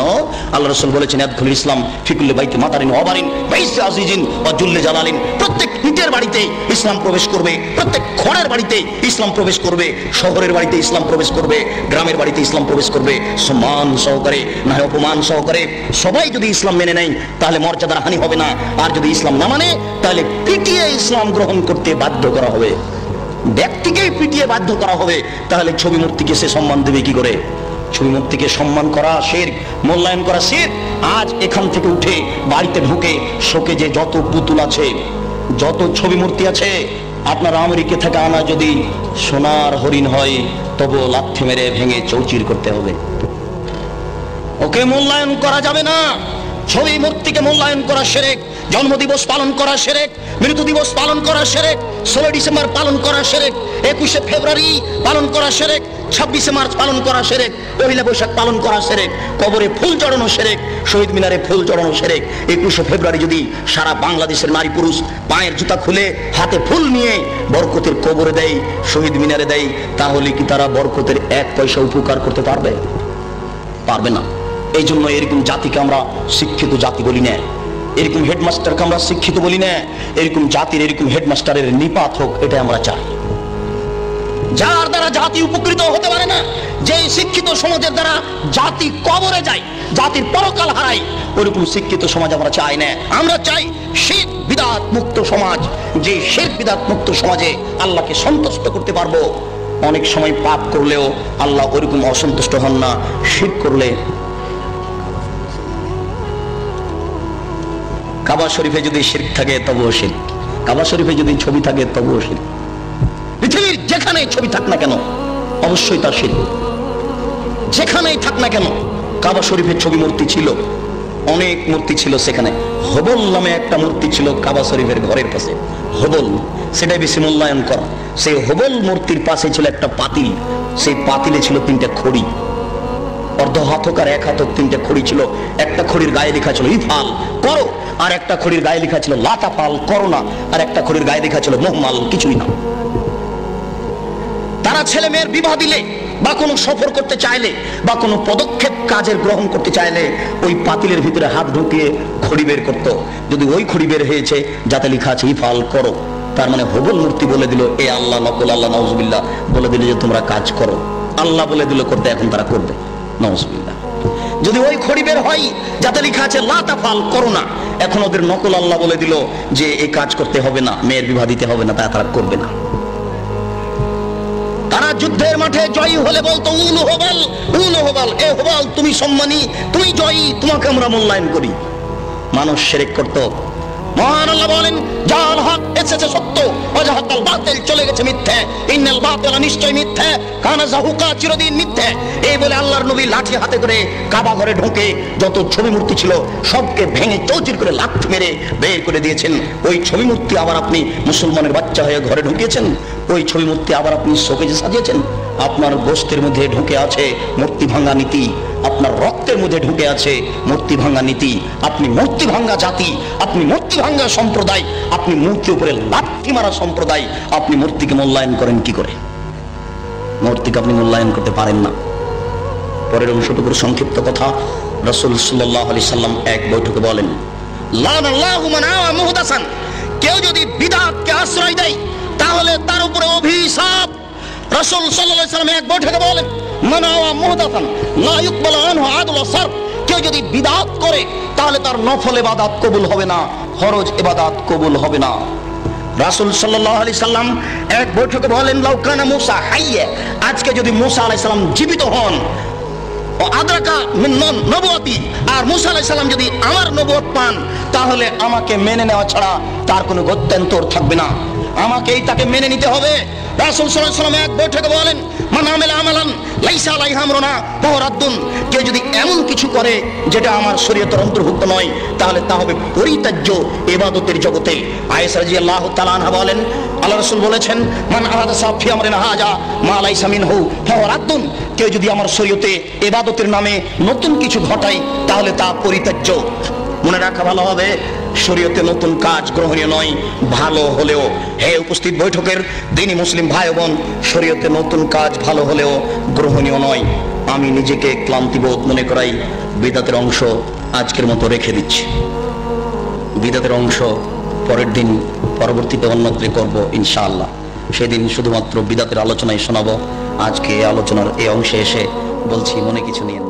আল্লাহ রাসূল বলেছেন, ইয়াদখুল ইসলাম ফি কুল্লি বাইতি মাতারিন ওয়া বারিন বাইসি আজিজিন ওয়া জুল্লি জালালিন। প্রত্যেক ইটের বাড়িতে ইসলাম প্রবেশ করবে, প্রত্যেক খড়ের বাড়িতে ইসলাম প্রবেশ করবে, শহরের বাড়িতে ইসলাম প্রবেশ করবে, গ্রামের বাড়িতে ইসলাম প্রবেশ করবে, সম্মান সহকারে না অপমান সহকারে। সবাই যদি ইসলাম মেনে নেয় তাহলে মর্যাদার হানি হবে না, আর যদি ইসলাম না মানে তাহলে পিটিয়ে ইসলাম গ্রহণ করতে বাধ্য করা হবে। ব্যক্তিকেই পিটিয়ে বাধ্য করা হবে, তাহলে ছবি মূর্তিকে সে সম্মান দেবে কি করে? ছবি মূর্তিকে সম্মান করা শিরক, মূল্যায়ন করা শিরক। আজ এখান থেকে উঠে বাড়িতে ঢুকে শোকে যে যত পুতুল আছে, যত ছবি মূর্তি আছে, আপনার আমেরিকা থেকে আনা যদি সোনার হরিণ হয় তবু লাথি মেরে ভেঙে চৌচির করতে হবে, ওকে মূল্যায়ন করা যাবে না। ছবি মূর্তিকে মূল্যায়ন করা শিরক, জন্মদিবস পালন করা শিরক, মৃত্যু দিবস পালন করা শিরক, 16 ডিসেম্বর পালন করা শিরক, 21শে ফেব্রুয়ারি পালন করা শিরক, 26শে মার্চ পালন করা শিরক, পহেলা বৈশাখ পালন করা শিরক, কবরে ফুল চড়ানো শিরক, শহীদ মিনারে ফুল চড়ানো শিরক। 21শে ফেব্রুয়ারি যদি সারা বাংলাদেশের নারী পুরুষ পায়ের জুতা খুলে হাতে ফুল নিয়ে বরকতের কবরে দেয়, শহীদ মিনারে দেয়, তাহলে কি তারা বরকতের 1 পয়সা উপকার করতে পারবে? পারবে না। এই জন্য এরকম জাতিকে আমরা শিক্ষিত জাতি বলি না, এরকম হেডমাস্টারকে আমরা শিক্ষিত বলি না। এরকম জাতির, এরকম হেডমাস্টারের নিপাত হোক, এটা আমরা চাই। যার দ্বারা জাতি উপকৃত হতে পারে না, যে শিক্ষিত সমাজের দ্বারা জাতি কবরে যায়, জাতির পরকাল হারায়, ওরকম শিক্ষিত সমাজ আমরা চাই না। আমরা চাই শিরক বিদআত মুক্ত সমাজ, যে শিরক বিদআত মুক্ত সমাজে আল্লাহকে সন্তুষ্ট করতে পারবো। অনেক সময় পাপ করলেও আল্লাহ ওরকম অসন্তুষ্ট হন না। শিরক করলে কাবা শরীফে যদি শিরক থাকে তবুও শিরক, কাবা শরীফে যদি ছবি থাকে তবুও শিরক। পৃথিবীর যেখানেই ছবি থাক না কেন অবশ্যই তার শিরক, যেখানেই থাক না কেন। কাবা শরীফের ছবি মূর্তি ছিল, অনেক মূর্তি ছিল সেখানে। হবল নামে একটা মূর্তি ছিল কাবা শরীফের ঘরের পাশে, হবল, সেটাই বেশি মূল্যায়ন করা। সেই হবল মূর্তির পাশে ছিল একটা পাতিল, সেই পাতিলে ছিল 3টা খড়ি, অর্ধ হাতক আর 1 হাতক 3টে খড়ি ছিল। একটা খড়ির গায়ে লেখা ছিল ইফাল করো, আর একটা খড়ির গায়ে লেখা ছিল লা তাফাল করো না, আর একটা খড়ির গায়ে লেখা ছিল মুহমাল কিছুই না। তারা ছেলে মেয়ের বিবাহ দিলে বা কোনো সফর করতে চাইলে বা কোনো পদক্ষেপ কাজের গ্রহণ করতে চাইলে ওই পাতিলের ভিতরে হাত ঢুকিয়ে খড়ি বের করত। যদি ওই খড়ি বের হয়েছে যাতে লেখা আছে ইফাল করো, তার মানে হবল মূর্তি বলে দিল এ আল্লাহ নকল আল্লাহ নাউজুবিল্লাহ, বলে দিল যে তোমরা কাজ করো। আল্লাহ বলে দিল করতে, এখন তারা করবে নাউজুবিল্লাহ। যদি ওই খড়ি বের হয় যাতে লেখা আছে লা তাফাল করো না, এখন ওদের নকল আল্লাহ বলে দিল যে এই কাজ করতে হবে না, মেয়ের বিবাহ দিতে হবে না, তারা করবে না। তারা যুদ্ধের মাঠে জয়ী হলে বলতো উলু হবাল, উলু হবাল, এ হবাল তুমি সম্মানী, তুমি জয়ী, তোমাকে আমরা মূল্যায়ন করি। মানুষ শিরক করত। মহান আল্লাহ বলেন জাল হক এসেছে সত্য, ওয়াজাহাকাল বাতিল চলে গেছে মিথ্যে, ইন্নাল বাতিলা নিশ্চয় মিথ্যে, কানা যাহুকা চিরদিন মিথ্যে। এই বলে আল্লাহর নবী লাঠি হাতে করে কাবা ঘরে ঢুকে যত ছবি মূর্তি ছিল সবকে ভেঙে চৌচির করে লাঠি মেরে বের করে দিয়েছেন। ওই ছবি মূর্তি আবার আপনি মুসলমানের বাচ্চা হয়ে ঘরে ঢুকিয়েছেন, ওই ছবি মূর্তি আবার আপনি শোকেজে সাজিয়েছেন। আপনার গোশতের মধ্যে ঢুকে আছে মূর্তি ভাঙা নীতি, আপনার রক্তের মধ্যে ঢুকে আছে মূর্তি ভাঙা নীতি। আপনি মূর্তি ভাঙা জাতি, আপনি মূর্তি ভাঙা সম্প্রদায়, আপনি মূর্তির উপরে লাঠি মারা সম্প্রদায়। আপনি মূর্তিকে মূল্যায়ন করেন কি করে? মূর্তিকে আপনি মূল্যায়ন করতে পারেন না। পরের অংশটুকুর সংক্ষিপ্ত কথা, রাসূল সাল্লাল্লাহু আলাইহি সাল্লাম এক বৈঠকে বলেন লানাল্লাহু মান আওয়া মুহদাসান, কেউ যদি বিদআতকে আশ্রয় দেয় তাহলে তার উপরে অভিশাপ। রাসূল সাল্লাল্লাহু আলাইহি সাল্লাম এক বৈঠকে বলেন মান আওয়া মুহদাসান লা ইকবালু আনহু আদল ওয়া সারফ, কেউ যদি বিদআত করে তাহলে তার নফল ইবাদত কবুল হবে না, ফরজ ইবাদত কবুল হবে না। রাসূল সাল্লাল্লাহু আলাইহি সাল্লাম এক বৈঠকে বলেন লাউ কানা মূসা হাইয়া, আজকে যদি মূসা আলাইহিস সালাম জীবিত হন, ও আদরাকা মিন নবুয়তি, আর মূসা আলাইহিস সালাম যদি আমার নবুয়ত পান, তাহলে আমাকে মেনে নেওয়া ছাড়া তার কোনো গত্যন্তর থাকবে না, আমাকেই তাকে মেনে নিতে হবে। রাসূল সাল্লাল্লাহু আলাইহি ওয়াসাল্লাম এক বৈঠকে বলেন মান আমিলা আমালান লাইসা আলাইহি আমরুনা ফাহুয়া রাদ্দুন, কেউ যদি এমন কিছু করে যেটা আমার শরীয়তের অন্তর্ভুক্ত নয় তাহলে তা হবে পরিত্যাজ্য ইবাদতের জগতে। আয়েশা রাদিয়াল্লাহু তাআলা আনহা বলেন আল্লাহ রাসূল বলেছেন মান আহাদাসা ফি আমরিনা হাজা মা লাইসা মিনহু ফাহুয়া রাদ্দুন, কেউ যদি আমার শরীয়তে ইবাদতের নামে নতুন কিছু ঘটায় তাহলে তা পরিত্যাজ্য। মনে রাখা ভালো হবে, শরীয়তে নতুন কাজ গ্রহণীয় নয়, ভালো হলেও। হে উপস্থিত বৈঠকের দিনী মুসলিম ভাই বোন, শরীয়তে নতুন কাজ ভালো হলেও গ্রহণীয় নয়। আমি নিজেকে ক্লান্তিবোধ মনে করাই, বিদআতের অংশ আজকের মতো রেখে দিচ্ছি। বিদআতের অংশ পরের দিন পরবর্তীতে অন্যত্রে করব ইনশাআল্লাহ। সেদিন শুধুমাত্র বিদআতের আলোচনায় শোনাবো। আজকে এই আলোচনার এই অংশে এসে বলছি মনে কিছু নিয়ে